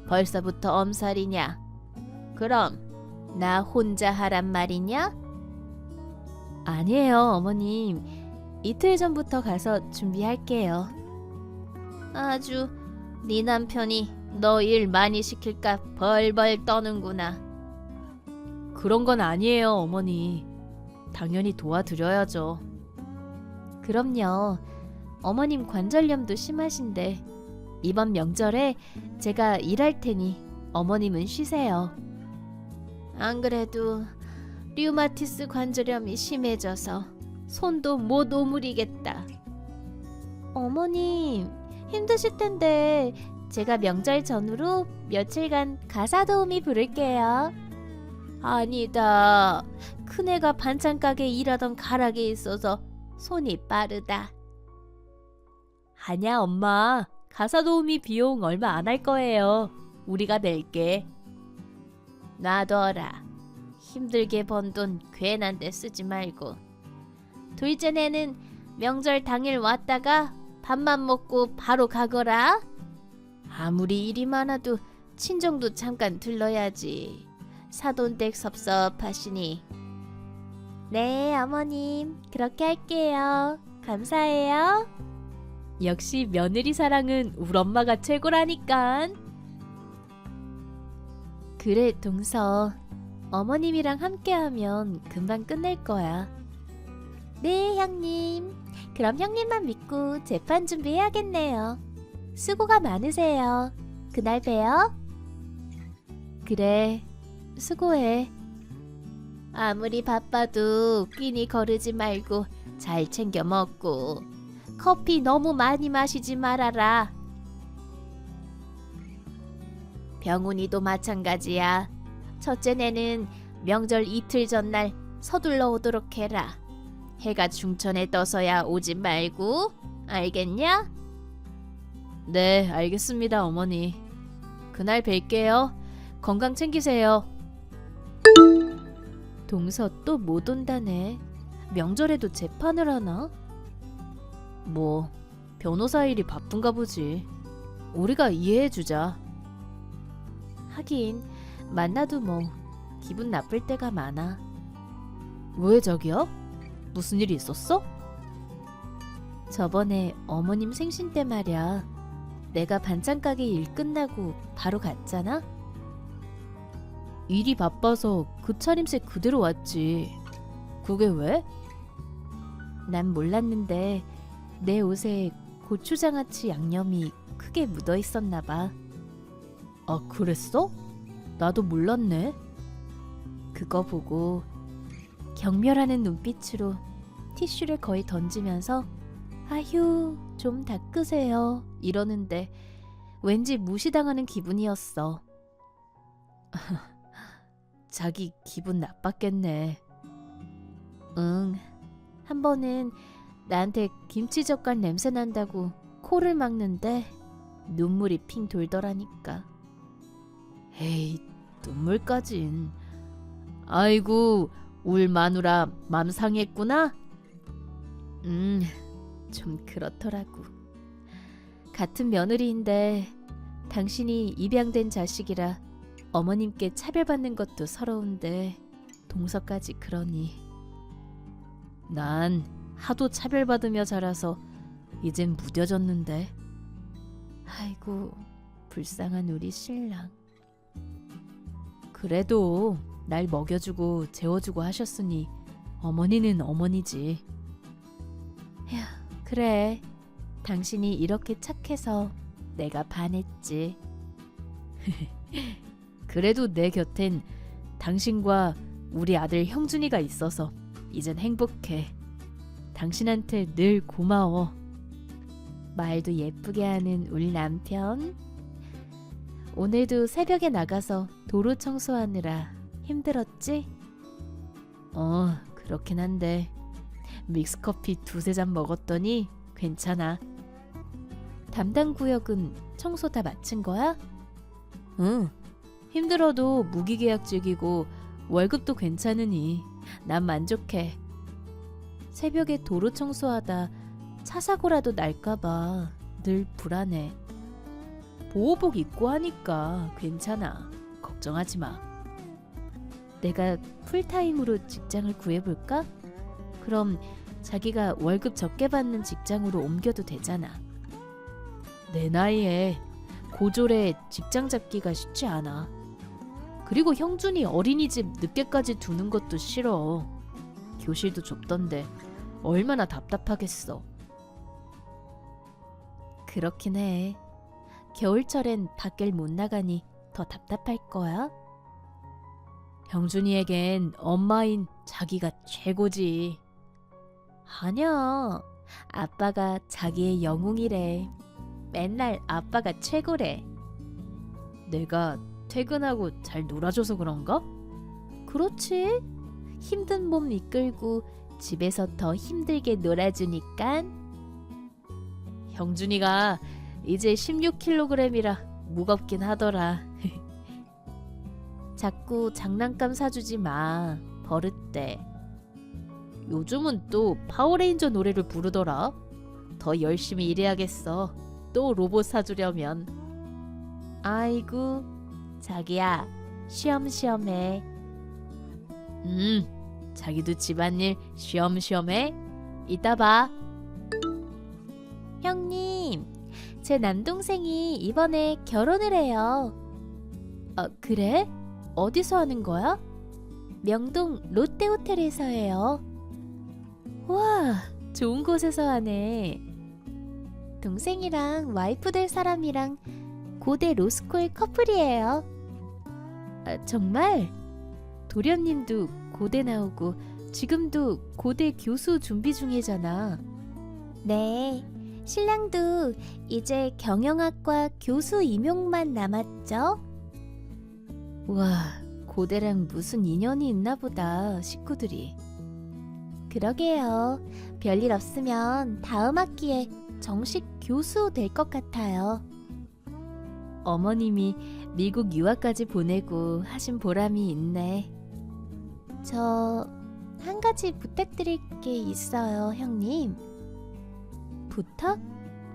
벌써부터 엄살이냐? 그럼 나 혼자 하란 말이냐? 아니에요, 어머님. 이틀 전부터 가서 준비할게요. 아주 네 남편이 너 일 많이 시킬까 벌벌 떠는구나. 그런 건 아니에요, 어머니. 당연히 도와드려야죠. 그럼요. 어머님 관절염도 심하신데 이번 명절에 제가 일할 테니 어머님은 쉬세요. 안 그래도 류마티스 관절염이 심해져서 손도 못 오므리겠다. 어머님, 힘드실 텐데 제가 명절 전후로 며칠간 가사 도우미 부를게요. 아니다. 큰애가 반찬 가게 일하던 가락에 있어서 손이 빠르다. 아냐, 엄마. 가사 도우미 비용 얼마 안 할 거예요. 우리가 낼게. 놔둬라. 힘들게 번 돈 괜한 데 쓰지 말고. 둘째네는 명절 당일 왔다가 밥만 먹고 바로 가거라. 아무리 일이 많아도 친정도 잠깐 들러야지. 사돈댁 섭섭하시니. 네, 어머님. 그렇게 할게요. 감사해요. 역시 며느리 사랑은 우리 엄마가 최고라니깐. 그래, 동서. 어머님이랑 함께하면 금방 끝낼 거야. 네, 형님. 그럼 형님만 믿고 재판 준비해야겠네요. 수고가 많으세요. 그날 봬요. 그래, 수고해. 아무리 바빠도 끼니 거르지 말고 잘 챙겨 먹고 커피 너무 많이 마시지 말아라. 병훈이도 마찬가지야. 첫째네는 명절 이틀 전날 서둘러 오도록 해라. 해가 중천에 떠서야 오지 말고, 알겠냐? 네, 알겠습니다, 어머니. 그날 뵐게요. 건강 챙기세요. 동서 또 못 온다네. 명절에도 재판을 하나? 뭐 변호사 일이 바쁜가 보지. 우리가 이해해주자. 하긴 만나도 뭐 기분 나쁠 때가 많아. 왜 자기야? 무슨 일이 있었어? 저번에 어머님 생신 때 말이야. 내가 반찬 가게 일 끝나고 바로 갔잖아. 일이 바빠서 그 차림새 그대로 왔지. 그게 왜? 난 몰랐는데 내 옷에 고추장아찌 양념이 크게 묻어 있었나 봐. 아, 그랬어? 나도 몰랐네. 그거 보고 경멸하는 눈빛으로 티슈를 거의 던지면서 아휴, 좀 닦으세요 이러는데 왠지 무시당하는 기분이었어. 자기 기분 나빴겠네. 응, 한 번은 나한테 김치젓갈 냄새 난다고 코를 막는데 눈물이 핑 돌더라니까. 에이, 눈물까진. 아이고, 울 마누라 맘 상했구나. 좀 그렇더라고. 같은 며느리인데 당신이 입양된 자식이라 어머님께 차별받는 것도 서러운데 동서까지 그러니. 난 하도 차별받으며 자라서 이젠 무뎌졌는데. 아이고, 불쌍한 우리 신랑. 그래도 날 먹여주고 재워주고 하셨으니 어머니는 어머니지. 휴, 그래. 당신이 이렇게 착해서 내가 반했지. 그래도 내 곁엔 당신과 우리 아들 형준이가 있어서 이젠 행복해. 당신한테 늘 고마워. 말도 예쁘게 하는 우리 남편. 오늘도 새벽에 나가서 도로 청소하느라 힘들었지? 그렇긴 한데 믹스커피 2-3잔 먹었더니 괜찮아. 담당 구역은 청소 다 마친 거야? 응. 힘들어도 무기계약직이고 월급도 괜찮으니 난 만족해. 새벽에 도로 청소하다 차 사고라도 날까봐 늘 불안해. 보호복 입고 하니까 괜찮아. 걱정하지 마. 내가 풀타임으로 직장을 구해볼까? 그럼 자기가 월급 적게 받는 직장으로 옮겨도 되잖아. 내 나이에 고졸에 직장 잡기가 쉽지 않아. 그리고 형준이 어린이집 늦게까지 두는 것도 싫어. 교실도 좁던데 얼마나 답답하겠어. 그렇긴 해. 겨울철엔 밖을 못 나가니 더 답답할 거야. 형준이에겐 엄마인 자기가 최고지. 아니야. 아빠가 자기의 영웅이래. 맨날 아빠가 최고래. 내가 퇴근하고 잘 놀아줘서 그런가? 그렇지. 힘든 몸 이끌고 집에서 더 힘들게 놀아주니까. 형준이가 이제 16kg이라 무겁긴 하더라. 자꾸 장난감 사주지 마. 버릇돼. 요즘은 또 파워레인저 노래를 부르더라. 더 열심히 일해야겠어. 또 로봇 사주려면. 아이고, 자기야, 쉬엄쉬엄 해. 자기도 집안일 쉬엄쉬엄 해. 이따 봐. 형님, 제 남동생이 이번에 결혼을 해요. 그래? 어디서 하는 거야? 명동 롯데호텔에서 해요. 와, 좋은 곳에서 하네. 동생이랑 와이프 될 사람이랑 고대 로스쿨 커플이에요. 아, 정말? 도련님도 고대 나오고 지금도 고대 교수 준비 중이잖아. 네, 신랑도 이제 경영학과 교수 임용만 남았죠? 와, 고대랑 무슨 인연이 있나 보다, 식구들이. 그러게요. 별일 없으면 다음 학기에 정식 교수 될 것 같아요. 어머님이 미국 유학까지 보내고 하신 보람이 있네. 저 한 가지 부탁드릴 게 있어요, 형님. 부탁?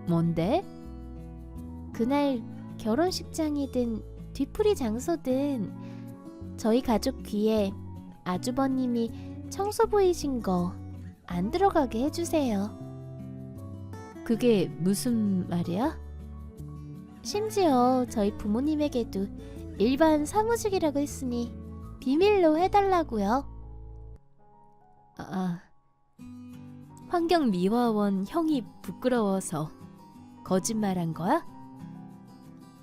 뭔데? 그날 결혼식장이든 뒤풀이 장소든 저희 가족 귀에 아주버님이 청소부이신 거 안 들어가게 해주세요. 그게 무슨 말이야? 심지어 저희 부모님에게도 일반 사무직이라고 했으니 비밀로 해달라고요. 아, 환경미화원 형이 부끄러워서 거짓말한 거야?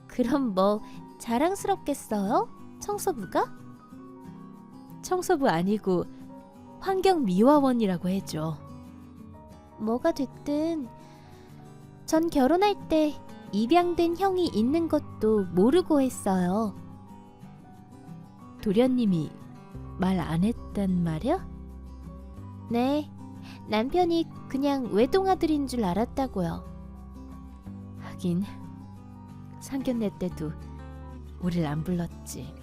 그럼 뭐 자랑스럽겠어요? 청소부가? 청소부 아니고 환경미화원이라고 해줘. 뭐가 됐든 전 결혼할 때 입양된 형이 있는 것도 모르고 했어요. 도련님이 말 안 했단 말이야? 네, 남편이 그냥 외동아들인 줄 알았다고요. 하긴 상견례 때도 우릴 안 불렀지.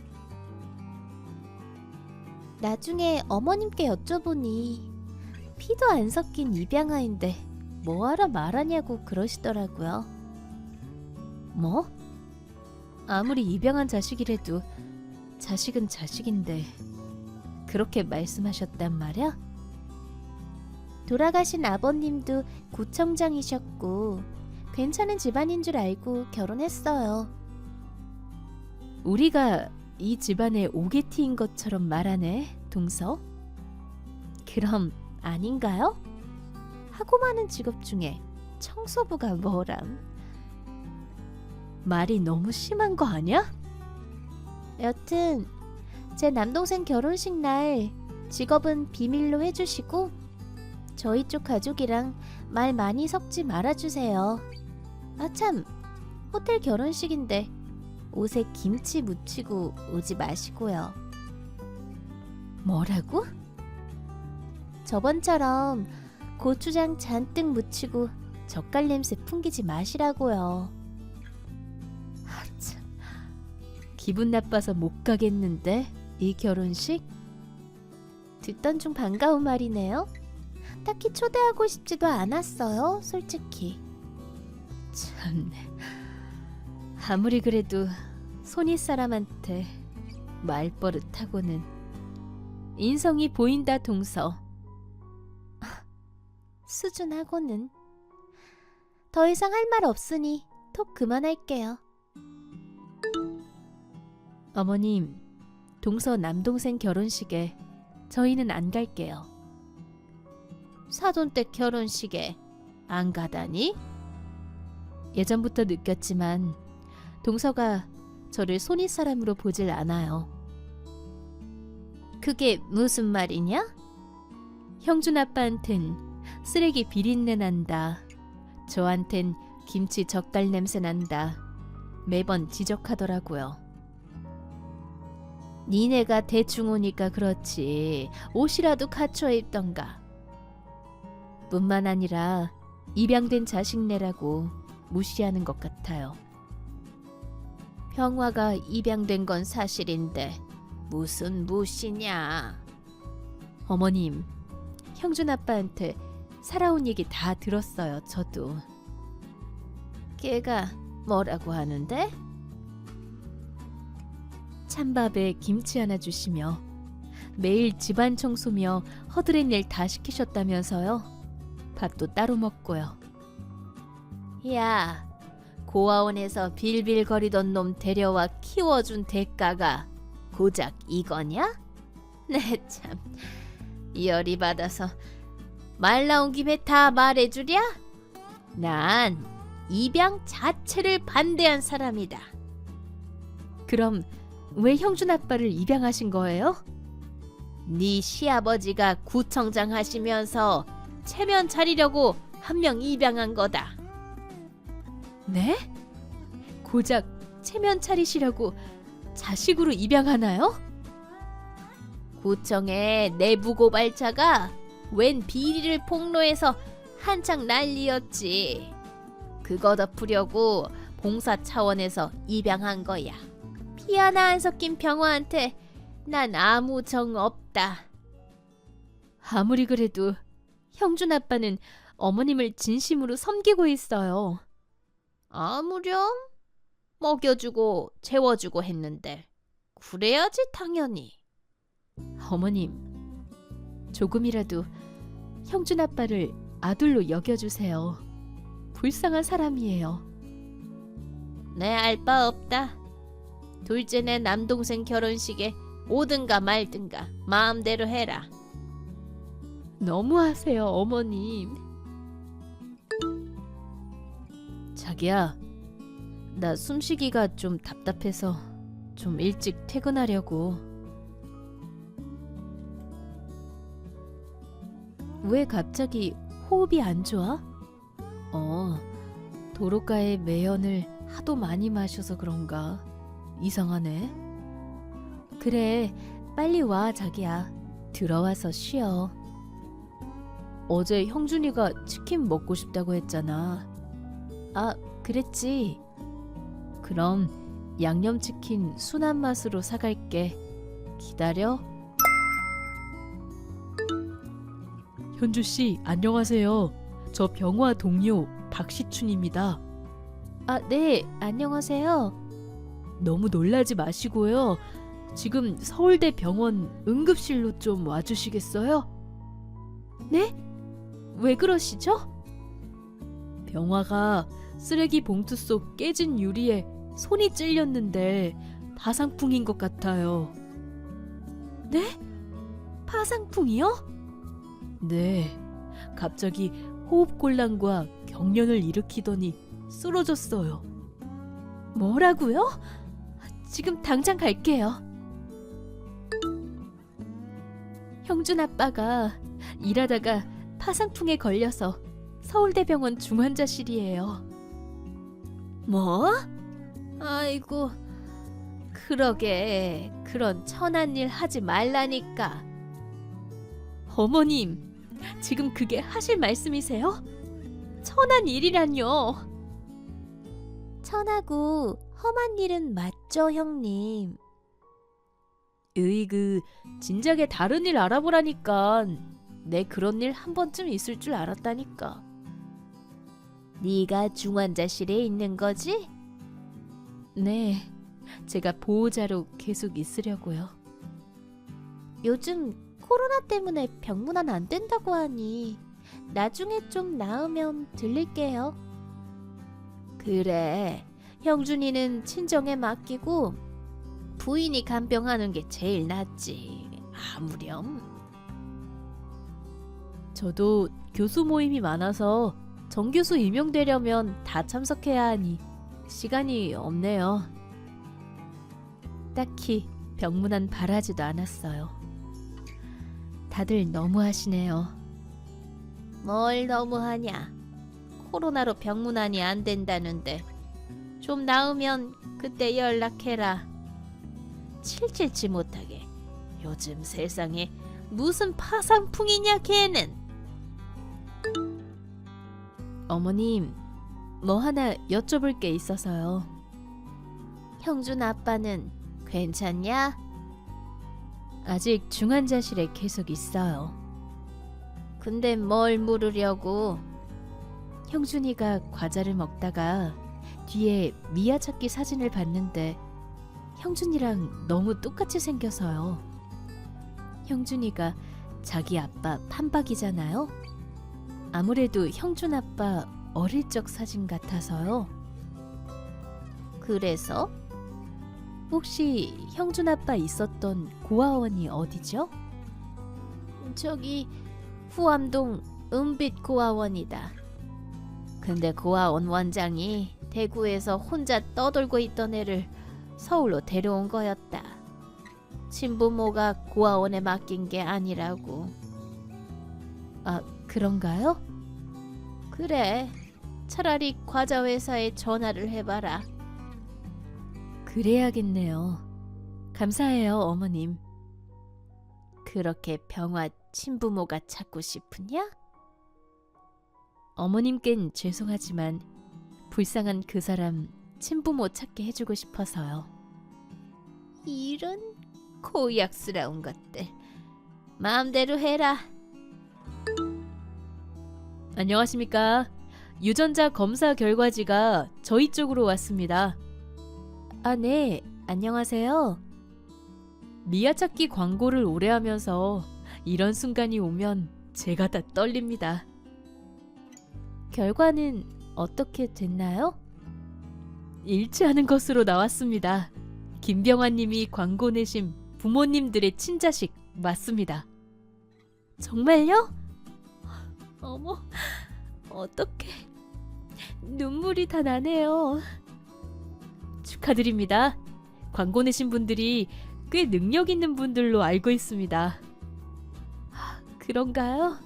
나중에 어머님께 여쭤보니 피도 안 섞인 입양아인데 뭐하러 말하냐고 그러시더라고요. 뭐? 아무리 입양한 자식이라도 자식은 자식인데 그렇게 말씀하셨단 말이야? 돌아가신 아버님도 구청장이셨고 괜찮은 집안인 줄 알고 결혼했어요. 우리가 이 집안의 오게티인 것처럼 말하네, 동서. 그럼 아닌가요? 하고 많은 직업 중에 청소부가 뭐람? 말이 너무 심한 거 아니야? 여튼 제 남동생 결혼식 날 직업은 비밀로 해주시고 저희 쪽 가족이랑 말 많이 섞지 말아주세요. 아참, 호텔 결혼식인데 옷에 김치 묻히고 오지 마시고요. 뭐라고? 저번처럼 고추장 잔뜩 묻히고 젓갈 냄새 풍기지 마시라고요. 참, 기분 나빠서 못 가겠는데, 이 결혼식? 듣던 중 반가운 말이네요. 딱히 초대하고 싶지도 않았어요, 솔직히. 참네. 아무리 그래도 손윗 사람한테 말버릇하고는. 인성이 보인다, 동서. 수준하고는. 더 이상 할 말 없으니 톡 그만할게요. 어머님, 동서 남동생 결혼식에 저희는 안 갈게요. 사돈댁 결혼식에 안 가다니? 예전부터 느꼈지만 동서가 저를 손윗 사람으로 보질 않아요. 그게 무슨 말이냐? 형준 아빠한텐 쓰레기 비린내 난다. 저한텐 김치 젓갈 냄새 난다. 매번 지적하더라고요. 니네가 대충 오니까 그렇지. 옷이라도 갖춰 입던가. 뿐만 아니라 입양된 자식네라고 무시하는 것 같아요. 병화가 입양된 건 사실인데 무슨 무시냐? 어머님, 형준 아빠한테 살아온 얘기 다 들었어요. 저도. 걔가 뭐라고 하는데? 찬밥에 김치 하나 주시며 매일 집안 청소며 허드렛 일 다 시키셨다면서요. 밥도 따로 먹고요. 야, 고아원에서 빌빌거리던 놈 데려와 키워준 대가가 고작 이거냐? 네 참, 열이 받아서 말 나온 김에 다 말해주랴? 난 입양 자체를 반대한 사람이다. 그럼 왜 형준 아빠를 입양하신 거예요? 네 시아버지가 구청장 하시면서 체면 차리려고 한 명 입양한 거다. 네? 고작 체면 차리시라고 자식으로 입양하나요? 구청의 내부 고발자가 웬 비리를 폭로해서 한창 난리였지. 그거 덮으려고 봉사 차원에서 입양한 거야. 피 하나 안 섞인 병화한테 난 아무 정 없다. 아무리 그래도 형준 아빠는 어머님을 진심으로 섬기고 있어요. 아무렴? 먹여주고 재워주고 했는데 그래야지 당연히. 어머님, 조금이라도 형준 아빠를 아들로 여겨주세요. 불쌍한 사람이에요. 내 알 바 없다. 둘째네 남동생 결혼식에 오든가 말든가 마음대로 해라. 너무하세요, 어머님. 자기야, 나 숨쉬기가 좀 답답해서 좀 일찍 퇴근하려고. 왜 갑자기 호흡이 안 좋아? 도로가의 매연을 하도 많이 마셔서 그런가. 이상하네. 그래, 빨리 와, 자기야. 들어와서 쉬어. 어제 형준이가 치킨 먹고 싶다고 했잖아. 아, 그랬지. 그럼 양념치킨 순한 맛으로 사갈게. 기다려. 현주씨, 안녕하세요. 저 병화 동료 박시춘입니다. 아, 네, 안녕하세요. 너무 놀라지 마시고요. 지금 서울대 병원 응급실로 좀 와주시겠어요? 네? 왜 그러시죠? 병화가 쓰레기 봉투 속 깨진 유리에 손이 찔렸는데 파상풍인 것 같아요. 네? 파상풍이요? 네. 갑자기 호흡곤란과 경련을 일으키더니 쓰러졌어요. 뭐라고요? 지금 당장 갈게요. 형준 아빠가 일하다가 파상풍에 걸려서 서울대병원 중환자실이에요. 뭐? 아이고, 그러게 그런 천한 일 하지 말라니까. 어머님, 지금 그게 하실 말씀이세요? 천한 일이란요. 천하고 험한 일은 맞죠, 형님? 진작에 다른 일 알아보라니까. 내 그런 일 한 번쯤 있을 줄 알았다니까. 네가 중환자실에 있는 거지? 네, 제가 보호자로 계속 있으려고요. 요즘 코로나 때문에 병문안 안 된다고 하니 나중에 좀 나으면 들릴게요. 그래, 형준이는 친정에 맡기고 부인이 간병하는 게 제일 낫지. 아무렴. 저도 교수 모임이 많아서 정교수 임용되려면 다 참석해야 하니 시간이 없네요. 딱히 병문안 바라지도 않았어요. 다들 너무하시네요. 뭘 너무하냐. 코로나로 병문안이 안 된다는데 좀 나으면 그때 연락해라. 칠칠치 못하게. 요즘 세상에 무슨 파상풍이냐 걔는. 어머님, 뭐 하나 여쭤볼 게 있어서요. 형준 아빠는 괜찮냐? 아직 중환자실에 계속 있어요. 근데 뭘 물으려고? 형준이가 과자를 먹다가 뒤에 미아 찾기 사진을 봤는데 형준이랑 너무 똑같이 생겨서요. 형준이가 자기 아빠 판박이잖아요. 아무래도 형준 아빠 어릴 적 사진 같아서요. 그래서? 혹시 형준 아빠 있었던 고아원이 어디죠? 저기 후암동 은빛 고아원이다. 근데 고아원 원장이 대구에서 혼자 떠돌고 있던 애를 서울로 데려온 거였다. 친부모가 고아원에 맡긴 게 아니라고. 아, 그런가요? 그래. 차라리 과자 회사에 전화를 해봐라. 그래야겠네요. 감사해요, 어머님. 그렇게 병화 친부모가 찾고 싶으냐? 어머님께는 죄송하지만 불쌍한 그 사람 친부모 찾게 해주고 싶어서요. 이런 고약스러운 것들. 마음대로 해라. 안녕하십니까. 유전자 검사 결과지가 저희 쪽으로 왔습니다. 아, 네. 안녕하세요. 미아 찾기 광고를 오래 하면서 이런 순간이 오면 제가 다 떨립니다. 결과는 어떻게 됐나요? 일치하는 것으로 나왔습니다. 김병환 님이 광고 내신 부모님들의 친자식 맞습니다. 정말요? 어머, 어떡해. 눈물이 다 나네요. 축하드립니다. 광고 내신 분들이 꽤 능력 있는 분들로 알고 있습니다. 그런가요?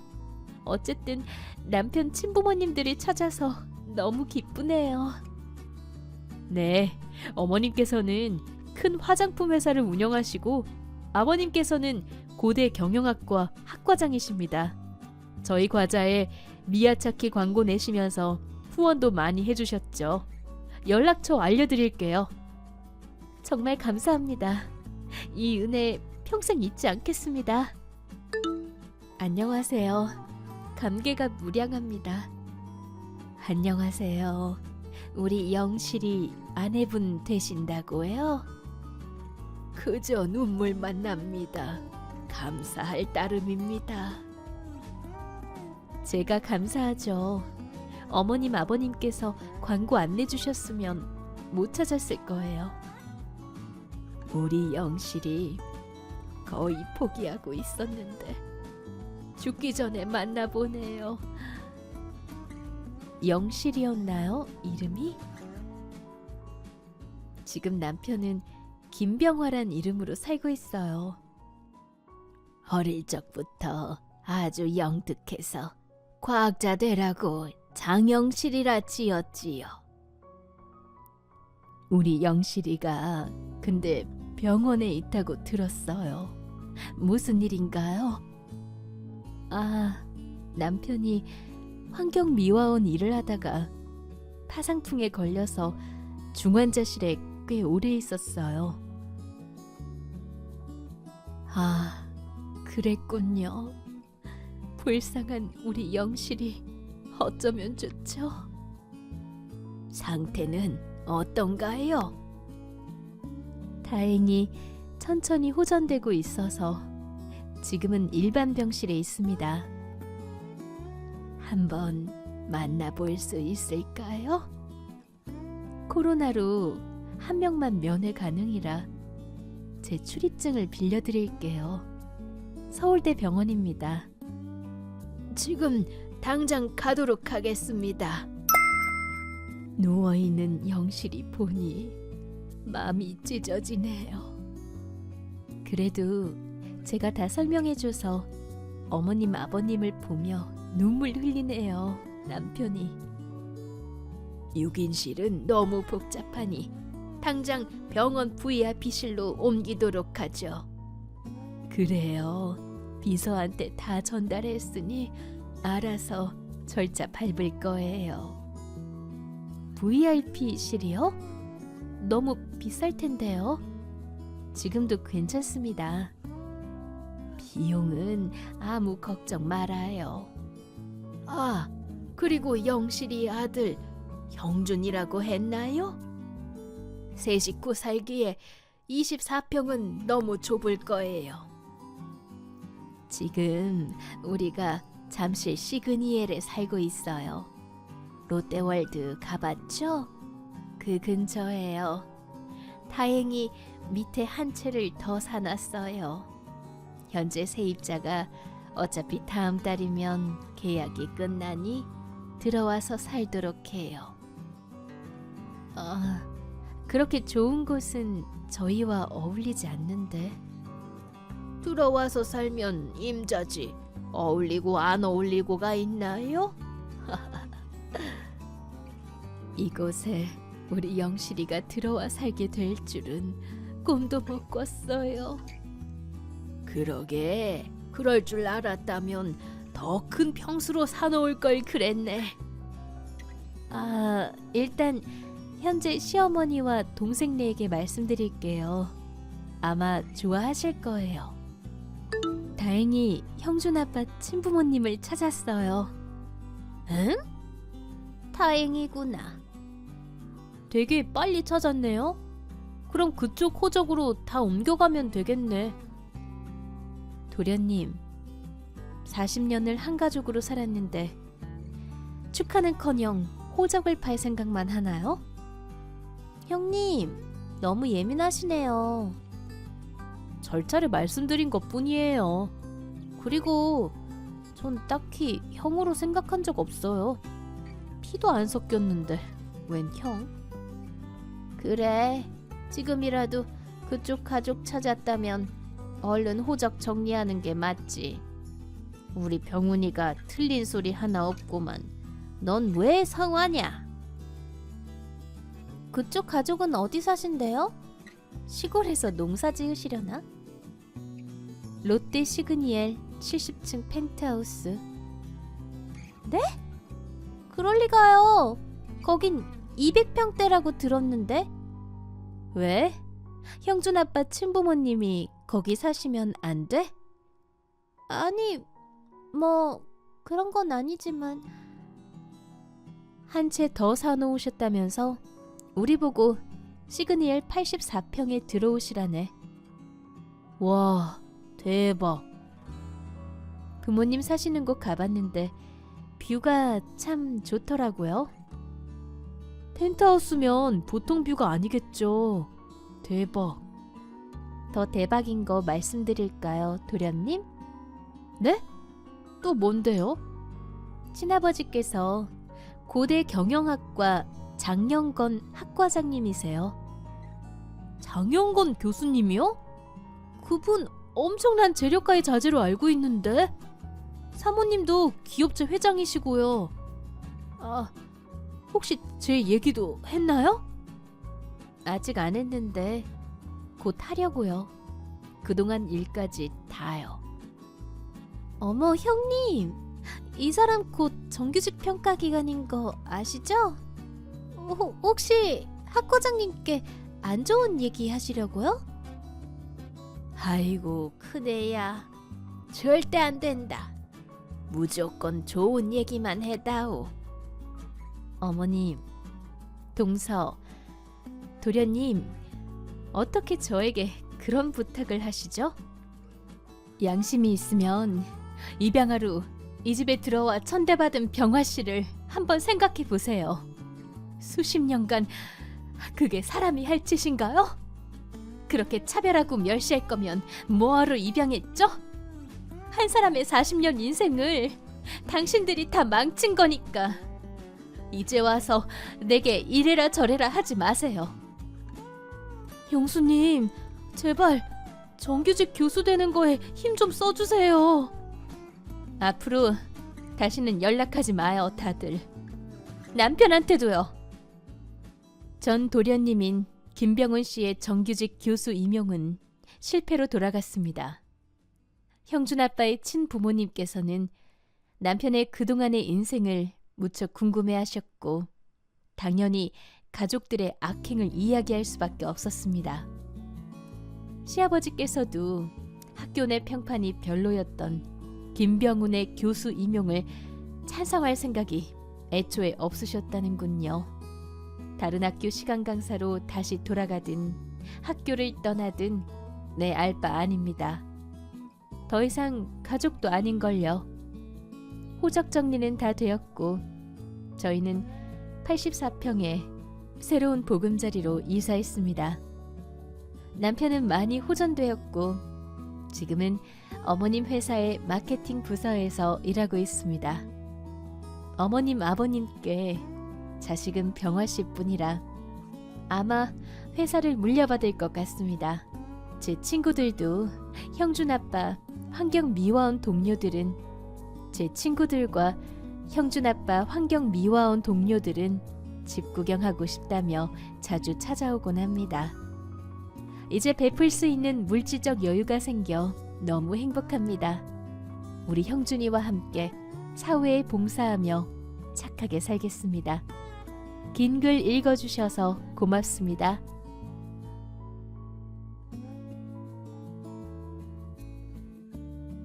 어쨌든 남편 친부모님들이 찾아서 너무 기쁘네요. 네, 어머님께서는 큰 화장품 회사를 운영하시고 아버님께서는 고대 경영학과 학과장이십니다. 저희 과자에 미아찾기 광고 내시면서 후원도 많이 해주셨죠. 연락처 알려드릴게요. 정말 감사합니다. 이 은혜 평생 잊지 않겠습니다. 안녕하세요. 감개가 무량합니다. 안녕하세요. 우리 영실이 아내분 되신다고요? 그저 눈물만 납니다. 감사할 따름입니다. 제가 감사하죠. 어머님 아버님께서 광고 안 내주셨으면 못 찾았을 거예요. 우리 영실이 거의 포기하고 있었는데 죽기 전에 만나보네요. 영실이었나요? 이름이? 지금 남편은 김병화란 이름으로 살고 있어요. 어릴 적부터 아주 영특해서 과학자 되라고 장영실이라 지었지요. 우리 영실이가 근데 병원에 있다고 들었어요. 무슨 일인가요? 아, 남편이 환경미화원 일을 하다가 파상풍에 걸려서 중환자실에 꽤 오래 있었어요. 아, 그랬군요. 불쌍한 우리 영실이 어쩌면 좋죠? 상태는 어떤가요? 다행히 천천히 호전되고 있어서 지금은 일반 병실에 있습니다. 한번 만나볼 수 있을까요? 코로나로 한 명만 면회 가능이라 제 출입증을 빌려드릴게요. 서울대 병원입니다. 지금 당장 가도록 하겠습니다. 누워있는 영실이 보니 마음이 찢어지네요. 그래도 제가 다 설명해줘서 어머님 아버님을 보며 눈물 흘리네요. 남편이. 6인실은 너무 복잡하니 당장 병원 VIP실로 옮기도록 하죠. 그래요. 비서한테 다 전달했으니 알아서 절차 밟을 거예요. VIP실이요? 너무 비쌀 텐데요. 지금도 괜찮습니다. 비용은 아무 걱정 말아요. 아, 그리고 영실이 아들 형준이라고 했나요? 세 식구 살기에 24평은 너무 좁을 거예요. 지금 우리가 잠실 시그니엘에 살고 있어요. 롯데월드 가봤죠? 그 근처예요. 다행히 밑에 한 채를 더 사놨어요. 현재 세입자가 어차피 다음 달이면 계약이 끝나니 들어와서 살도록 해요. 그렇게 좋은 곳은 저희와 어울리지 않는데. 들어와서 살면 임자지. 어울리고 안 어울리고가 있나요? 이곳에 우리 영실이가 들어와 살게 될 줄은 꿈도 못 꿨어요. 그러게. 그럴 줄 알았다면 더 큰 평수로 사놓을 걸 그랬네. 일단 현재 시어머니와 동생네에게 말씀드릴게요. 아마 좋아하실 거예요. 다행히 형준 아빠 친부모님을 찾았어요. 응? 다행이구나. 되게 빨리 찾았네요. 그럼 그쪽 호적으로 다 옮겨가면 되겠네. 도련님, 40년을 한 가족으로 살았는데 축하는커녕 호적을 팔 생각만 하나요? 형님, 너무 예민하시네요. 절차를 말씀드린 것뿐이에요. 그리고 전 딱히 형으로 생각한 적 없어요. 피도 안 섞였는데 웬 형? 그래. 지금이라도 그쪽 가족 찾았다면 얼른 호적 정리하는 게 맞지. 우리 병훈이가 틀린 소리 하나 없구만. 넌 왜 성화냐? 그쪽 가족은 어디 사신대요? 시골에서 농사 지으시려나? 롯데 시그니엘 70층 펜트하우스. 네? 그럴 리가요. 거긴 200평대라고 들었는데. 왜? 형준 아빠 친부모님이 거기 사시면 안 돼? 아니, 뭐 그런 건 아니지만. 한 채 더 사놓으셨다면서 우리 보고 시그니엘 84평에 들어오시라네. 와, 대박. 부모님 사시는 곳 가봤는데 뷰가 참 좋더라고요. 펜트하우스면 보통 뷰가 아니겠죠. 대박. 더 대박인 거 말씀드릴까요, 도련님? 네? 또 뭔데요? 친아버지께서 고대 경영학과 장영건 학과장님이세요. 장영건 교수님이요? 그분 엄청난 재력가의 자제로 알고 있는데. 사모님도 기업체 회장이시고요. 혹시 제 얘기도 했나요? 아직 안 했는데 곧 하려고요. 그동안 일까지 다요. 어머, 형님. 이 사람 곧 정규직 평가 기간인 거 아시죠? 혹시 학과장님께 안 좋은 얘기 하시려고요? 아이고, 큰애야. 절대 안 된다. 무조건 좋은 얘기만 해다오. 어머님, 동서, 도련님, 어떻게 저에게 그런 부탁을 하시죠? 양심이 있으면 입양아로 이 집에 들어와 천대받은 병화 씨를 한번 생각해 보세요. 수십 년간 그게 사람이 할 짓인가요? 그렇게 차별하고 멸시할 거면 뭐하러 입양했죠? 한 사람의 40년 인생을 당신들이 다 망친 거니까. 이제 와서 내게 이래라 저래라 하지 마세요. 형수님, 제발 정규직 교수 되는 거에 힘 좀 써주세요. 앞으로 다시는 연락하지 마요, 다들. 남편한테도요. 전 도련님인 김병훈 씨의 정규직 교수 임용은 실패로 돌아갔습니다. 형준 아빠의 친부모님께서는 남편의 그동안의 인생을 무척 궁금해하셨고 당연히 가족들의 악행을 이야기할 수밖에 없었습니다. 시아버지께서도 학교 내 평판이 별로였던 김병훈의 교수 임용을 찬성할 생각이 애초에 없으셨다는군요. 다른 학교 시간 강사로 다시 돌아가든 학교를 떠나든 내 알 바 아닙니다. 더 이상 가족도 아닌걸요. 호적 정리는 다 되었고 저희는 84평에 새로운 보금자리로 이사했습니다. 남편은 많이 호전되었고 지금은 어머님 회사의 마케팅 부서에서 일하고 있습니다. 어머님 아버님께 자식은 병화 씨뿐이라 아마 회사를 물려받을 것 같습니다. 제 친구들도 형준 아빠 환경미화원 동료들은 제 친구들과 형준 아빠 환경미화원 동료들은 집 구경하고 싶다며 자주 찾아오곤 합니다. 이제 베풀 수 있는 물질적 여유가 생겨 너무 행복합니다. 우리 형준이와 함께 사회에 봉사하며 착하게 살겠습니다. 긴 글 읽어주셔서 고맙습니다.